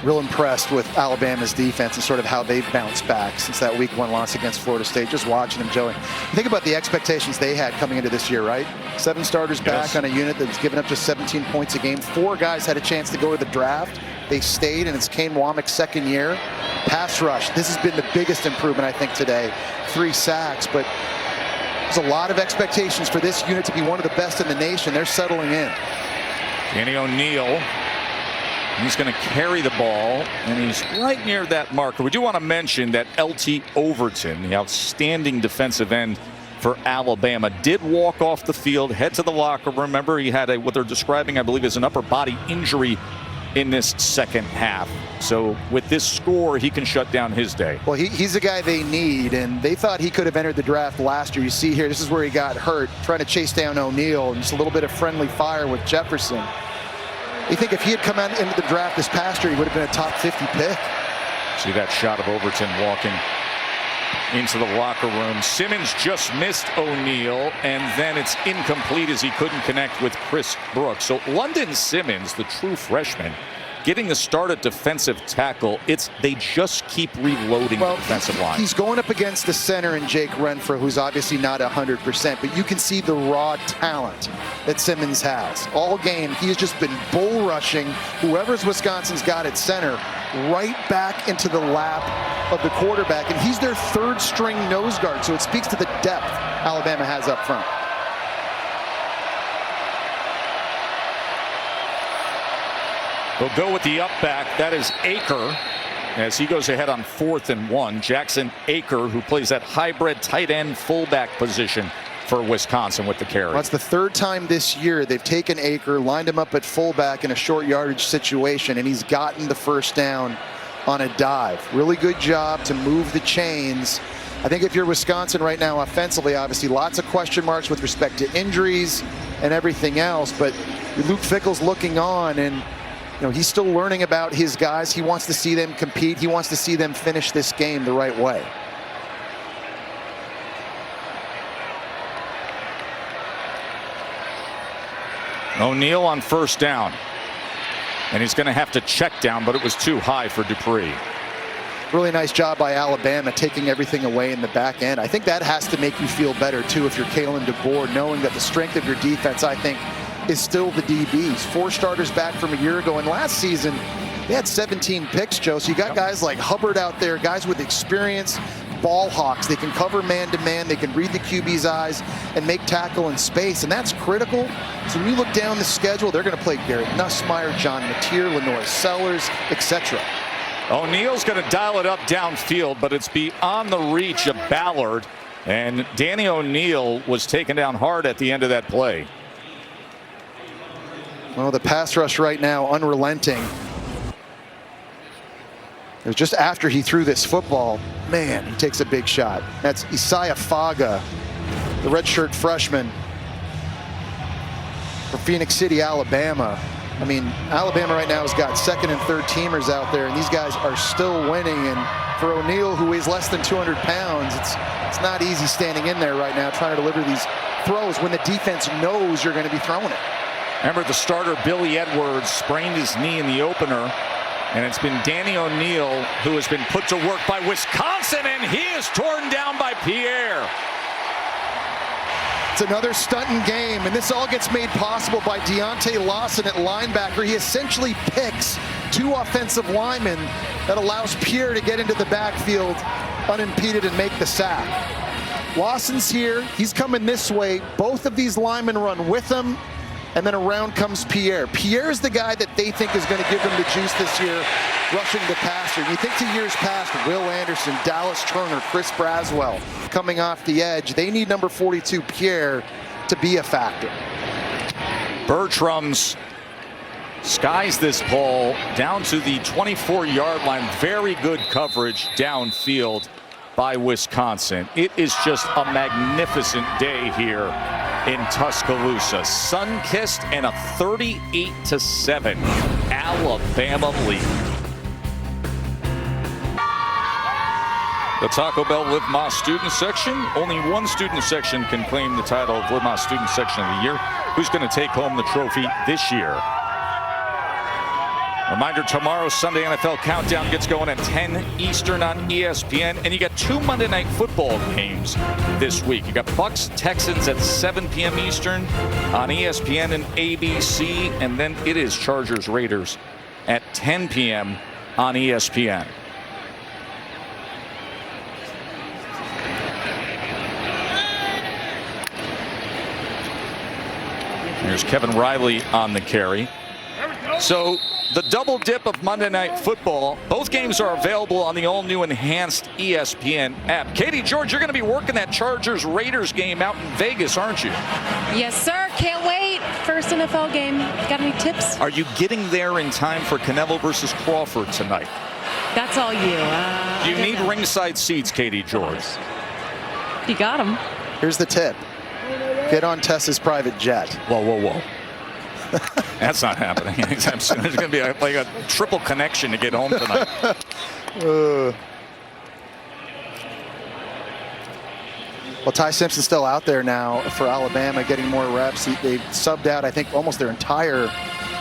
Real impressed with Alabama's defense and sort of how they've bounced back since that week 1 loss against Florida State. Just watching them, Joey. Think about the expectations they had coming into this year, right? 7 starters back on a unit that's given up just 17 points a game. 4 guys had a chance to go to the draft. They stayed, and it's Kane Womack's 2nd year. Pass rush. This has been the biggest improvement, I think, today. 3 sacks, but there's a lot of expectations for this unit to be one of the best in the nation. They're settling in. Danny O'Neal. He's going to carry the ball, and he's right near that marker. We do want to mention that LT Overton, the outstanding defensive end for Alabama, did walk off the field, head to the locker room. Remember, he had what they're describing, I believe, as an upper body injury in this second half. So with this score, he can shut down his day. Well, he's a guy they need, and they thought he could have entered the draft last year. You see here, this is where he got hurt, trying to chase down O'Neal, and just a little bit of friendly fire with Jefferson. You think if he had come out into the draft this past year, he would have been a top 50 pick. See that shot of Overton walking into the locker room. Simmons just missed O'Neal, and then it's incomplete as he couldn't connect with Chris Brooks. So London Simmons, the true freshman, getting the start at defensive tackle. They just keep reloading the defensive line. He's going up against the center in Jake Renfro, who's obviously not 100%, but you can see the raw talent that Simmons has. All game, he has just been bull rushing whoever's Wisconsin's got at center right back into the lap of the quarterback, and he's their third string nose guard, so it speaks to the depth Alabama has up front. They'll go with the up back. That is Aker as he goes ahead on 4th and 1. Jackson Aker, who plays that hybrid tight end fullback position for Wisconsin with the carry. Well, that's the third time this year they've taken Aker, lined him up at fullback in a short yardage situation, and he's gotten the first down on a dive. Really good job to move the chains. I think if you're Wisconsin right now offensively, obviously lots of question marks with respect to injuries and everything else, but Luke Fickell's looking on, and he's still learning about his guys. He wants to see them compete. He wants to see them finish this game the right way. O'Neal on first down. And he's going to have to check down, but it was too high for Dupree. Really nice job by Alabama taking everything away in the back end. I think that has to make you feel better, too, if you're Kalen DeBoer, knowing that the strength of your defense, I think, is still the DBs. 4 starters back from a year ago, and last season they had 17 picks, Joe. So you got guys like Hubbard out there, guys with experience, ball hawks. They can cover man-to-man, they can read the QB's eyes and make tackle in space, and that's critical. So when you look down the schedule, they're going to play Garrett Nussmeier, John Mateer, Lenore Sellers, etc. O'Neal's going to dial it up downfield, but it's beyond the reach of Ballard, and Danny O'Neal was taken down hard at the end of that play. Well, the pass rush right now, unrelenting. It was just after he threw this football. Man, he takes a big shot. That's Isaiah Faga, the redshirt freshman from Phoenix City, Alabama. I mean, Alabama right now has got second and third teamers out there, and these guys are still winning. And for O'Neal, who weighs less than 200 pounds, it's not easy standing in there right now trying to deliver these throws when the defense knows you're going to be throwing it. Remember, the starter, Billy Edwards, sprained his knee in the opener, and it's been Danny O'Neal who has been put to work by Wisconsin, and he is torn down by Pierre. It's another stunting game, and this all gets made possible by Deontay Lawson at linebacker. He essentially picks 2 offensive linemen that allows Pierre to get into the backfield unimpeded and make the sack. Lawson's here. He's coming this way. Both of these linemen run with him. And then around comes Pierre. Pierre's the guy that they think is going to give them the juice this year, rushing the passer. You think to years past, Will Anderson, Dallas Turner, Chris Braswell coming off the edge. They need number 42, Pierre, to be a factor. Bertrams skies this ball down to the 24-yard line. Very good coverage downfield by Wisconsin. It is just a magnificent day here in Tuscaloosa. Sun-kissed and a 38-7 Alabama lead. The Taco Bell Live Más Student Section. Only one student section can claim the title of Live Más Student Section of the Year. Who's going to take home the trophy this year? Reminder, tomorrow's Sunday NFL Countdown gets going at 10 Eastern on ESPN. And you got 2 Monday Night Football games this week. You got Bucks Texans at 7 p.m. Eastern on ESPN and ABC. And then it is Chargers Raiders at 10 p.m. on ESPN. Here's Kevin Riley on the carry. So the double dip of Monday Night Football. Both games are available on the all-new enhanced ESPN app. Katie George, you're going to be working that Chargers-Raiders game out in Vegas, aren't you? Yes, sir. Can't wait. First NFL game. Got any tips? Are you getting there in time for Canelo versus Crawford tonight? That's all you. Do you need ringside seats, Katie George? You got them. Here's the tip. Get on Tessa's private jet. Whoa, whoa, whoa. That's not happening anytime soon. There's going to be like a triple connection to get home tonight. Well, Ty Simpson's still out there now for Alabama, getting more reps. They've subbed out, I think, almost their entire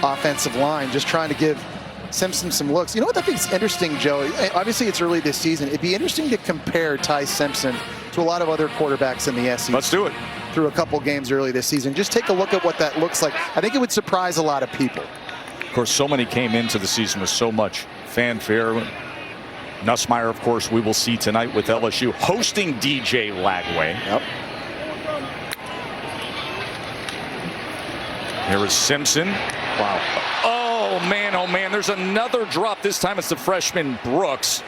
offensive line, just trying to give Simpson some looks. You know what I think is interesting, Joe? Obviously, it's early this season. It'd be interesting to compare Ty Simpson to a lot of other quarterbacks in the SEC. Let's do it. Through a couple games early this season. Just take a look at what that looks like. I think it would surprise a lot of people. Of course, so many came into the season with so much fanfare. Nussmeier, of course, we will see tonight with LSU hosting DJ Lagway. Yep. Here is Simpson. Wow. Oh, man, there's another drop. This time it's the freshman Brooks.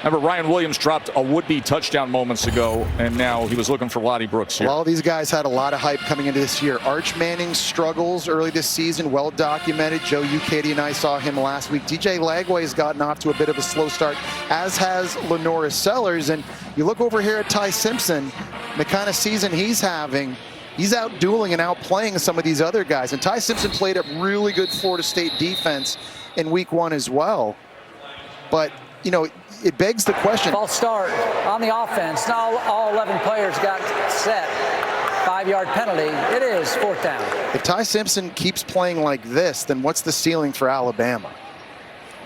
Remember, Ryan Williams dropped a would-be touchdown moments ago, and now he was looking for Lottie Brooks here. All these guys had a lot of hype coming into this year. Arch Manning's struggles early this season, well documented. Joe, you, Katie, and I saw him last week. DJ Lagway has gotten off to a bit of a slow start, as has Lenora Sellers. And you look over here at Ty Simpson, the kind of season he's having, he's out dueling and outplaying some of these other guys. And Ty Simpson played a really good Florida State defense in week 1 as well. But, you know, it begs the question. False start on the offense. Now all 11 players got set. 5-yard penalty. It is 4th down. If Ty Simpson keeps playing like this, then what's the ceiling for Alabama?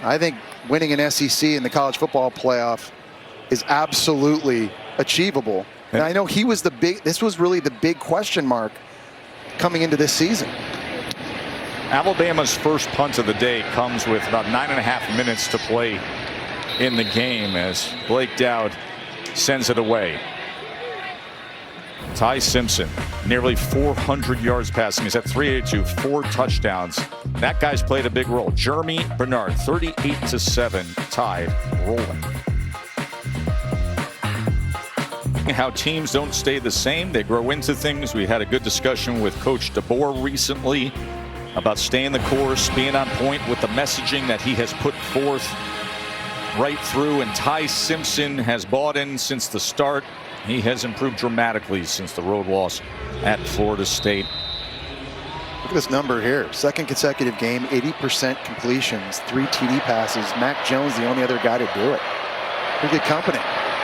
I think winning an SEC in the college football playoff is absolutely achievable. And I know he was this was really the big question mark coming into this season. Alabama's first punt of the day comes with about 9.5 minutes to play in the game as Blake Dowd sends it away. Ty Simpson, nearly 400 yards passing. He's at 382, 4 touchdowns. That guy's played a big role. Jeremy Bernard, 38-7, tied, rolling. How teams don't stay the same, they grow into things. We had a good discussion with Coach DeBoer recently about staying the course, being on point with the messaging that he has put forth right through, and Ty Simpson has bought in since the start. He has improved dramatically since the road loss at Florida State. Look at this number here. Second consecutive game, 80% completions, 3 TD passes. Mac Jones, the only other guy to do it. Pretty good company.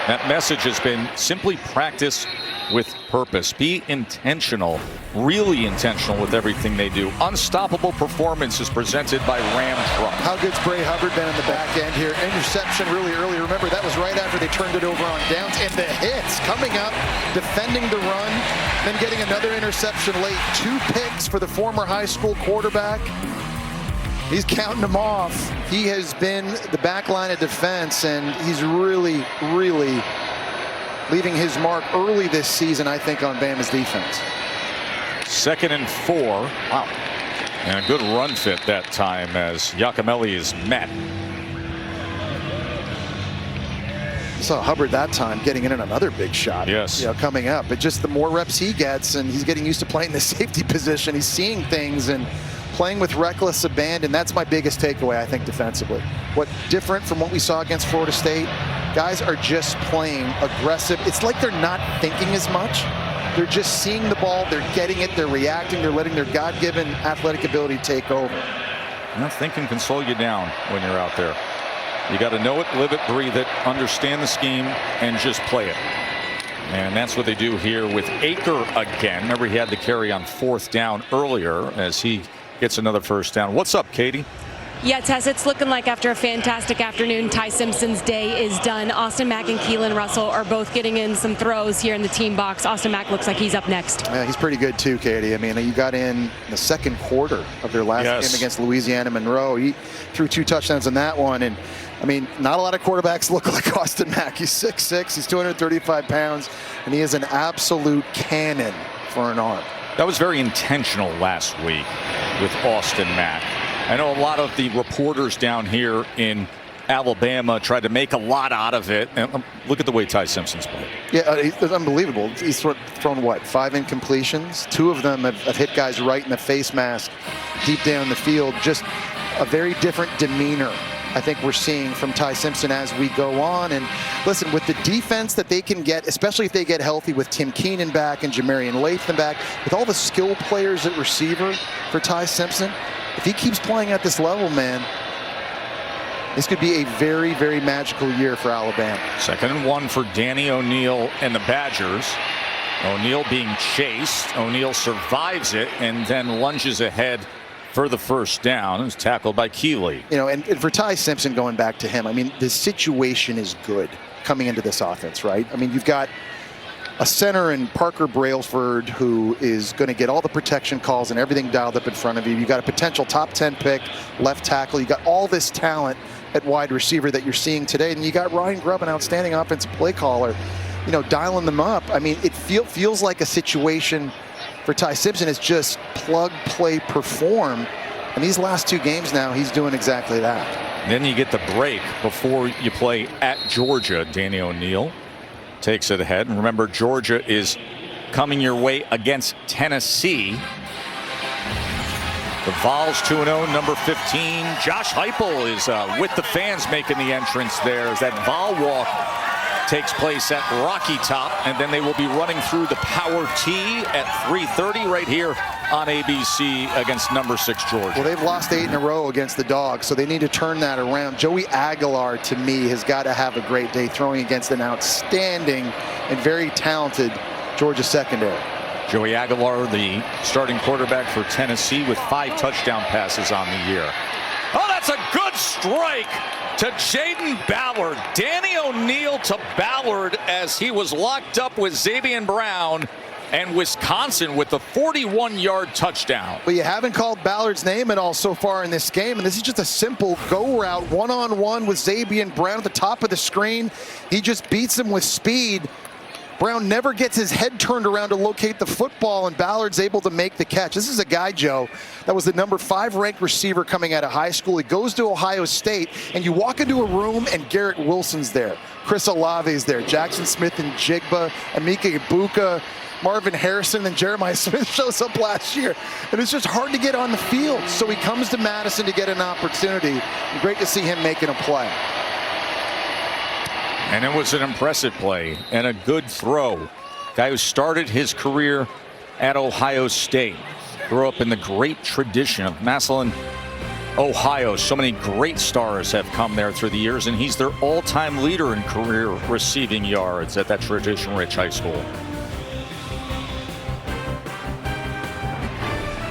That message has been simply practice with purpose. Be intentional, really intentional with everything they do. Unstoppable performance is presented by Ram Truck. How good's Bray Hubbard been in the back end here? Interception really early. Remember, that was right after they turned it over on downs. And the hits coming up, defending the run, then getting another interception late. 2 picks for the former high school quarterback. He's counting them off. He has been the back line of defense, and he's really, really leaving his mark early this season, I think, on Bama's defense. 2nd and 4. Wow. And a good run fit that time as Giacomelli is met. You saw Hubbard that time getting in another big shot. Yes. You know, coming up. But just the more reps he gets, and he's getting used to playing the safety position, he's seeing things and playing with reckless abandon. That's my biggest takeaway, I think, defensively. What different from what we saw against Florida State? Guys are just playing aggressive. It's like they're not thinking as much. They're just seeing the ball, they're getting it, they're reacting, they're letting their God-given athletic ability take over. Now, thinking can slow you down when you're out there. You got to know it, live it, breathe it, understand the scheme, and just play it. And that's what they do here with Aker again. Remember, he had the carry on 4th down earlier as he gets another 1st down. What's up, Katie? Yeah, Tess, it's looking like after a fantastic afternoon, Ty Simpson's day is done. Austin Mack and Keelan Russell are both getting in some throws here in the team box. Austin Mack looks like he's up next. Yeah, he's pretty good too, Katie. I mean, you got in the 2nd quarter of their last game against Louisiana Monroe. He threw 2 touchdowns in that one. And I mean, not a lot of quarterbacks look like Austin Mack. He's 6'6", he's 235 pounds, and he is an absolute cannon for an arm. That was very intentional last week with Austin Mack. I know a lot of the reporters down here in Alabama tried to make a lot out of it. And look at the way Ty Simpson's played. Yeah, it's unbelievable. He's thrown, what, 5 incompletions? 2 of them have hit guys right in the face mask, deep down the field. Just a very different demeanor I think we're seeing from Ty Simpson as we go on. And listen, with the defense that they can get, especially if they get healthy with Tim Keenan back and Jamarian Latham back, with all the skill players at receiver for Ty Simpson, if he keeps playing at this level, man, This could be a very, very magical year for Alabama. 2nd and 1 for Danny O'Neal and the Badgers. O'Neal being chased. O'Neal survives it and then lunges ahead for the first down. It was tackled by Keeley. You know, and for Ty Simpson, going back to him, I mean, the situation is good coming into this offense, right? I mean, you've got a center in Parker Brailsford who is going to get all the protection calls and everything dialed up in front of you. You've got a potential top 10 pick, left tackle. You got all this talent at wide receiver that you're seeing today. And you got Ryan Grubb, an outstanding offensive play caller, you know, dialing them up. I mean, it feels like a situation for Ty Simpson is just plug, play, perform. And these last 2 games now, he's doing exactly that. Then you get the break before you play at Georgia. Danny O'Neal takes it ahead. And remember, Georgia is coming your way against Tennessee. The Vols 2-0, number 15. Josh Heupel is with the fans making the entrance there as that Vol walk takes place at Rocky Top, and then they will be running through the Power T at 3:30 right here on ABC against number 6 Georgia. Well, they've lost 8 in a row against the Dogs, so they need to turn that around. Joey Aguilar, to me, has got to have a great day throwing against an outstanding and very talented Georgia secondary. Joey Aguilar, the starting quarterback for Tennessee, with 5 touchdown passes on the year. Oh, that's a good strike to Jaden Ballard. Danny O'Neal to Ballard as he was locked up with Xavier Brown, and Wisconsin with the 41-yard touchdown. But you haven't called Ballard's name at all so far in this game, and this is just a simple go route, one-on-one with Xavier Brown at the top of the screen. He just beats him with speed. Brown never gets his head turned around to locate the football, and Ballard's able to make the catch. This is a guy, Joe, that was the number 5 ranked receiver coming out of high school. He goes to Ohio State, and you walk into a room, and Garrett Wilson's there. Chris Olave's there. Jackson Smith and Jigba, Emeka Ibuka, Marvin Harrison, and Jeremiah Smith shows up last year. And it's just hard to get on the field. So he comes to Madison to get an opportunity. And great to see him making a play. And it was an impressive play and a good throw. Guy who started his career at Ohio State. Grew up in the great tradition of Massillon, Ohio. So many great stars have come there through the years, and he's their all-time leader in career receiving yards at that tradition-rich high school.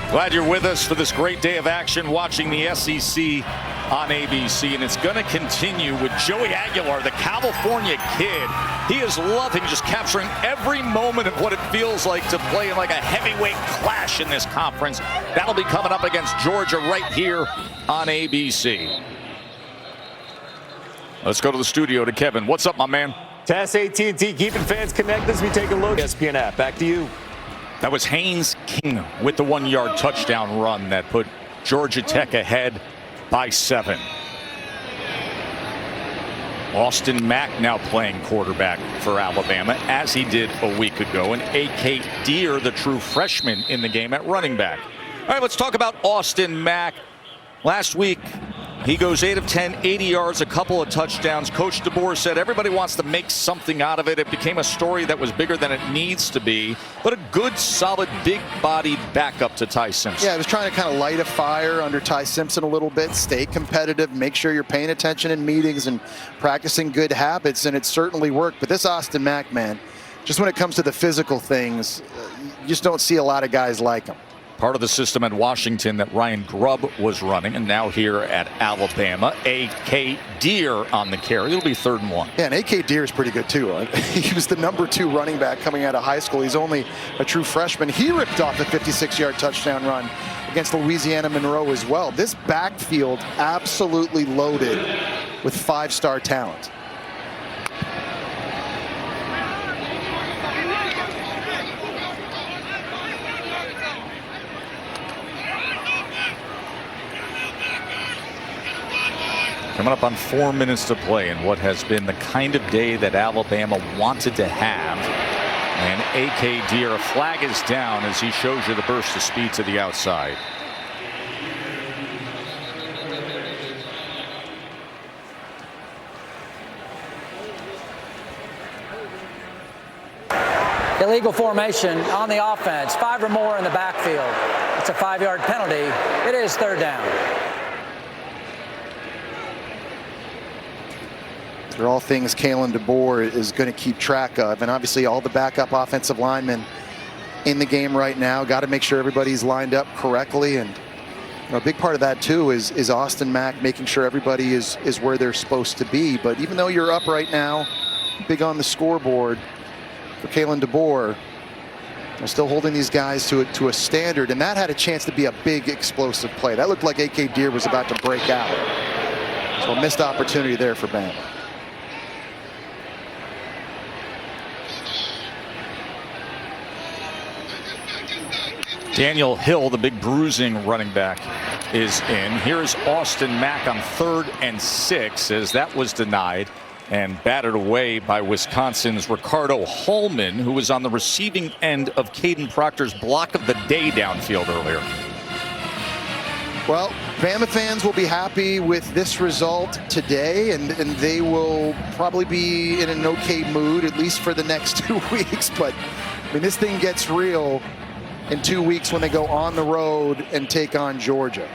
Glad you're with us for this great day of action, watching the SEC on ABC, and it's going to continue with Joey Aguilar, the California kid. He is loving just capturing every moment of what it feels like to play in like a heavyweight clash in this conference. That'll be coming up against Georgia right here on ABC. Let's go to the studio to Kevin. What's up, my man? Tess, AT&T, keeping fans connected as we take a look. ESPN app, back to you. That was Haynes King with the 1-yard touchdown run that put Georgia Tech ahead by 7. Austin Mack now playing quarterback for Alabama, as he did a week ago, and A.K. Deere, the true freshman, in the game at running back. All right, let's talk about Austin Mack. Last week, he goes 8 of 10, 80 yards, a couple of touchdowns. Coach DeBoer said everybody wants to make something out of it. It became a story that was bigger than it needs to be, but a good, solid, big-bodied backup to Ty Simpson. Yeah, I was trying to kind of light a fire under Ty Simpson a little bit, stay competitive, make sure you're paying attention in meetings and practicing good habits, and it certainly worked. But this Austin Mack, man, just when it comes to the physical things, you just don't see a lot of guys like him. Part of the system at Washington that Ryan Grubb was running, and now here at Alabama, A.K. Deere on the carry. It'll be 3rd and 1. Yeah, and A.K. Deere is pretty good too. He was the number 2 running back coming out of high school. He's only a true freshman. He ripped off the 56-yard touchdown run against Louisiana Monroe as well. This backfield absolutely loaded with 5-star talent. Coming up on 4 minutes to play in what has been the kind of day that Alabama wanted to have. And A.K. Deere, a flag is down as he shows you the burst of speed to the outside. Illegal formation on the offense, 5 or more in the backfield. It's a 5-yard penalty. It is 3rd down. They're all things Kalen DeBoer is going to keep track of. And obviously all the backup offensive linemen in the game right now. Got to make sure everybody's lined up correctly. And a big part of that, too, is Austin Mack making sure everybody is where they're supposed to be. But even though you're up right now, big on the scoreboard for Kalen DeBoer, they're still holding these guys to a standard. And that had a chance to be a big explosive play. That looked like A.K. Deere was about to break out. So a missed opportunity there for Bama. Daniel Hill, the big bruising running back, is in. Here's Austin Mack on 3rd and 6 as that was denied and batted away by Wisconsin's Ricardo Holman, who was on the receiving end of Caden Proctor's block of the day downfield earlier. Well, Bama fans will be happy with this result today, and they will probably be in an okay mood, at least for the next 2 weeks. But, I mean, this thing gets real in 2 weeks when they go on the road and take on Georgia.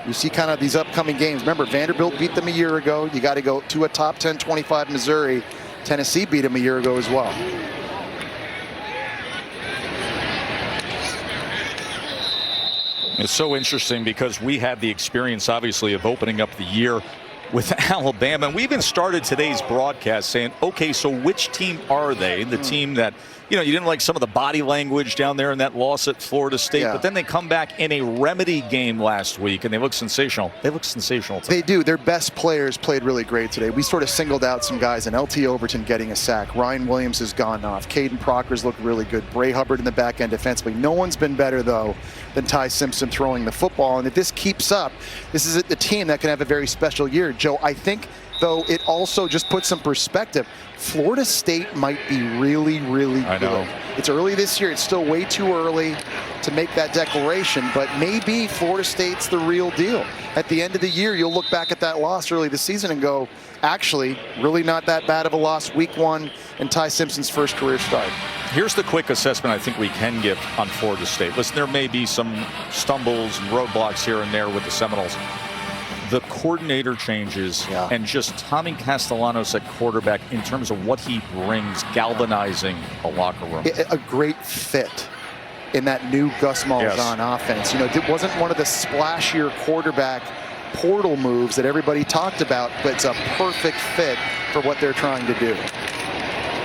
You see kind of these upcoming games. Remember, Vanderbilt beat them a year ago. You got to go to a top 10, 25 Missouri. Tennessee beat them a year ago as well. It's so interesting because we had the experience, obviously, of opening up the year with Alabama. And we even started today's broadcast saying, okay, so which team are they? The team that, you know, you didn't like some of the body language down there in that loss at Florida State, but then they come back in a remedy game last week and they look sensational. They look sensational today. They do. Their best players played really great today. We sort of singled out some guys, and LT Overton getting a sack. Ryan Williams has gone off. Caden Proctor's looked really good. Bray Hubbard in the back end defensively. No one's been better, though, than Ty Simpson throwing the football. And if this keeps up, this is a team that can have a very special year. Joe, I think, though, it also just puts some perspective. Florida State might be really, really good. I know. It's early this year. It's still way too early to make that declaration, but maybe Florida State's the real deal. At the end of the year, you'll look back at that loss early this season and go, actually, really not that bad of a loss. Week 1 and Ty Simpson's first career start. Here's the quick assessment I think we can give on Florida State. Listen, there may be some stumbles and roadblocks here and there with the Seminoles. The coordinator changes and just Tommy Castellanos at quarterback in terms of what he brings, galvanizing a locker room. A great fit in that new Gus Malzahn offense. You know, it wasn't one of the splashier quarterback portal moves that everybody talked about, but it's a perfect fit for what they're trying to do.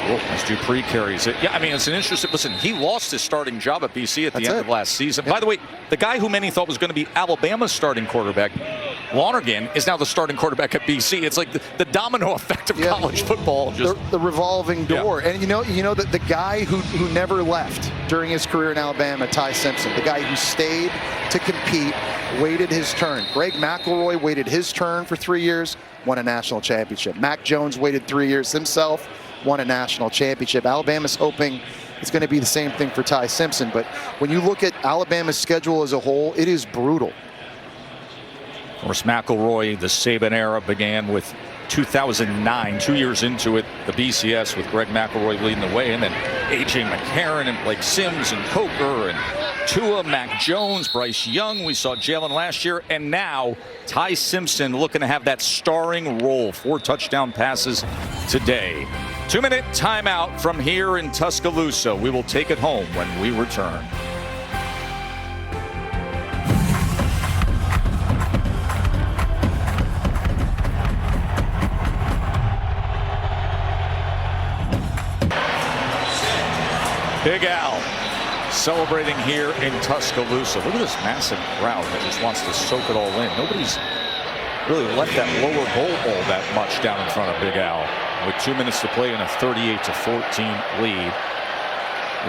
As Dupree carries it. Yeah, I mean, it's an interesting, listen, he lost his starting job at BC at the end of last season. By the way, the guy who many thought was going to be Alabama's starting quarterback, Lonergan, is now the starting quarterback at BC. It's like the domino effect of college football. Just the revolving door. And you know that the guy who never left during his career in Alabama, Ty Simpson, the guy who stayed to compete, waited his turn. Greg McElroy waited his turn for 3 years, won a national championship. Mac Jones waited 3 years himself, won a national championship. Alabama's hoping it's going to be the same thing for Ty Simpson. But when you look at Alabama's schedule as a whole, it is brutal. Of course, McElroy, the Saban era began with 2009, 2 years into it, the BCS with Greg McElroy leading the way, and then A.J. McCarron and Blake Sims and Coker and Tua, Mac Jones, Bryce Young. We saw Jalen last year, and now Ty Simpson looking to have that starring role. 4 touchdown passes today. 2-minute timeout from here in Tuscaloosa. We will take it home when we return. Big Al celebrating here in Tuscaloosa. Look at this massive crowd that just wants to soak it all in. Nobody's really left that lower bowl all that much down in front of Big Al. With 2 minutes to play in a 38-14 lead.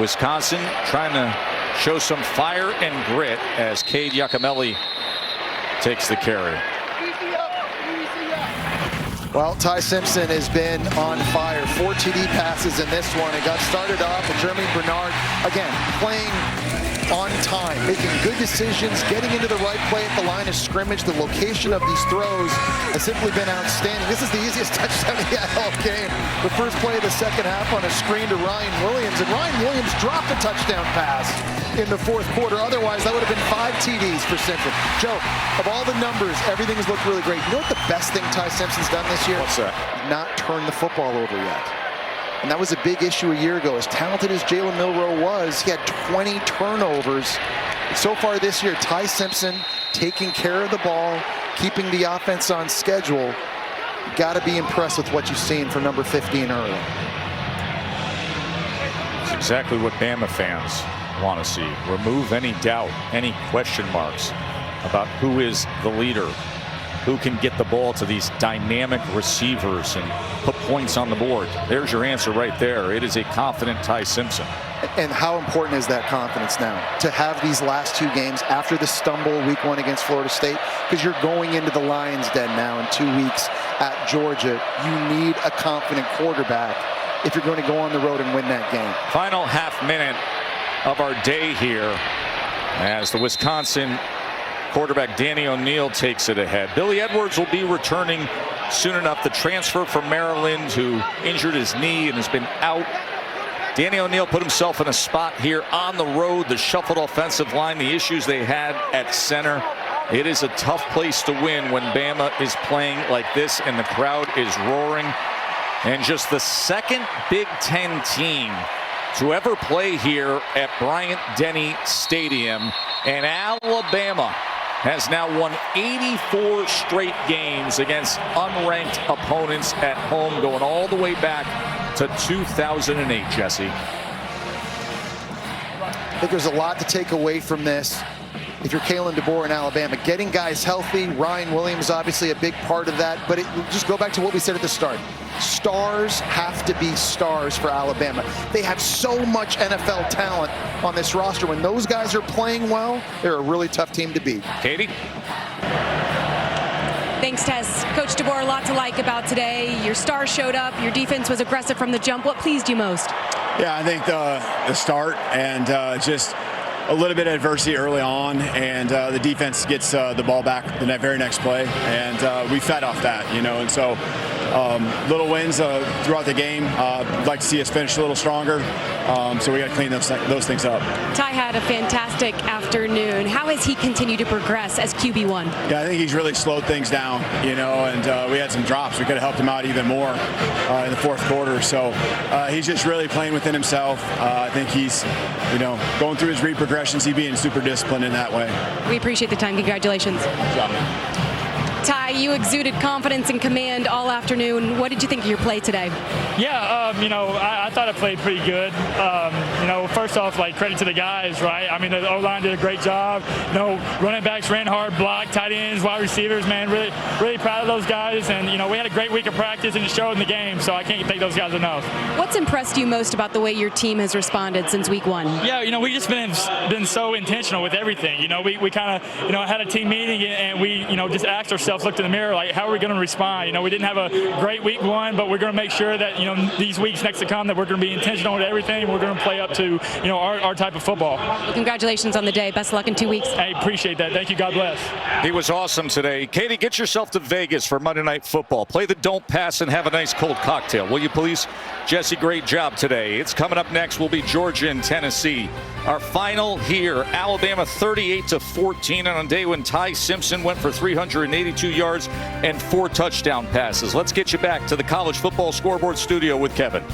Wisconsin trying to show some fire and grit as Cade Giacomelli takes the carry. Well, Ty Simpson has been on fire. 4 TD passes in this one. It got started off with Jeremy Bernard, again, playing on time, making good decisions, getting into the right play at the line of scrimmage. The location of these throws has simply been outstanding. This is the easiest touchdown he had all game. The first play of the second half on a screen to Ryan Williams, and Ryan Williams dropped a touchdown pass in the fourth quarter. Otherwise, that would have been 5 TDs for Simpson. Joe, of all the numbers, everything's looked really great. You know what the best thing Ty Simpson's done this year? What's that? Not turn the football over yet. And that was a big issue a year ago. As talented as Jalen Milroe was, he had 20 turnovers. So far this year, Ty Simpson taking care of the ball, keeping the offense on schedule. Got to be impressed with what you've seen from number 15 early. It's exactly what Bama fans want to see. Remove any doubt, any question marks about who is the leader, who can get the ball to these dynamic receivers and put points on the board. There's your answer right there. It is a confident Ty Simpson. And how important is that confidence now to have these last 2 games after the stumble week 1 against Florida State? Because you're going into the Lions' Den now in 2 weeks at Georgia. You need a confident quarterback if you're going to go on the road and win that game. Final half minute of our day here as the Wisconsin quarterback Danny O'Neal takes it ahead. Billy Edwards will be returning soon enough. The transfer from Maryland who injured his knee and has been out. Danny O'Neal put himself in a spot here on the road. The shuffled offensive line, the issues they had at center. It is a tough place to win when Bama is playing like this and the crowd is roaring. And just the second Big Ten team to ever play here at Bryant-Denny Stadium. And Alabama has now won 84 straight games against unranked opponents at home, going all the way back to 2008, Jesse. I think there's a lot to take away from this. If you're Kalen DeBoer in Alabama, getting guys healthy, Ryan Williams obviously a big part of that, but just go back to what we said at the start. Stars have to be stars for Alabama. They have so much NFL talent on this roster. When those guys are playing well, they're a really tough team to beat. Katie? Thanks, Tess. Coach DeBoer, a lot to like about today. Your stars showed up. Your defense was aggressive from the jump. What pleased you most? Yeah, I think the start and just a little bit of adversity early on, and the defense gets the ball back the very next play, and we fed off that, you know, and so little wins throughout the game. I'd like to see us finish a little stronger, so we got to clean those things up. Ty had a fantastic afternoon. How has he continued to progress as QB1? Yeah, I think he's really slowed things down, you know, and we had some drops. We could have helped him out even more in the fourth quarter. So he's just really playing within himself. I think he's, you know, going through his read progressions. He's being super disciplined in that way. We appreciate the time. Congratulations. Good job, man. Ty, you exuded confidence and command all afternoon. What did you think of your play today? Yeah, you know, I thought I played pretty good. You know, first off, like, credit to the guys, right? I mean, the O-line did a great job. You know, running backs ran hard, blocked, tight ends, wide receivers, man, really proud of those guys. And, you know, we had a great week of practice and it showed in the game, so I can't thank those guys enough. What's impressed you most about the way your team has responded since week 1? Yeah, you know, we just been so intentional with everything. You know, we kind of, you know, had a team meeting and we, you know, just asked ourselves, looked in the mirror, like, how are we going to respond? You know, we didn't have a great week 1, but we're going to make sure that, you know, these weeks next to come that we're going to be intentional with everything. We're going to play up to, you know, our type of football. Well, congratulations on the day. Best of luck in 2 weeks. Hey, appreciate that. Thank you. God bless. He was awesome today. Katie, get yourself to Vegas for Monday Night Football. Play the don't pass and have a nice cold cocktail, will you please? Jesse, great job today. It's coming up next. Will be Georgia and Tennessee. Our final here, Alabama 38-14 on a day when Ty Simpson went for 382 yards and 4 touchdown passes. Let's get you back to the College Football Scoreboard studio with Kevin.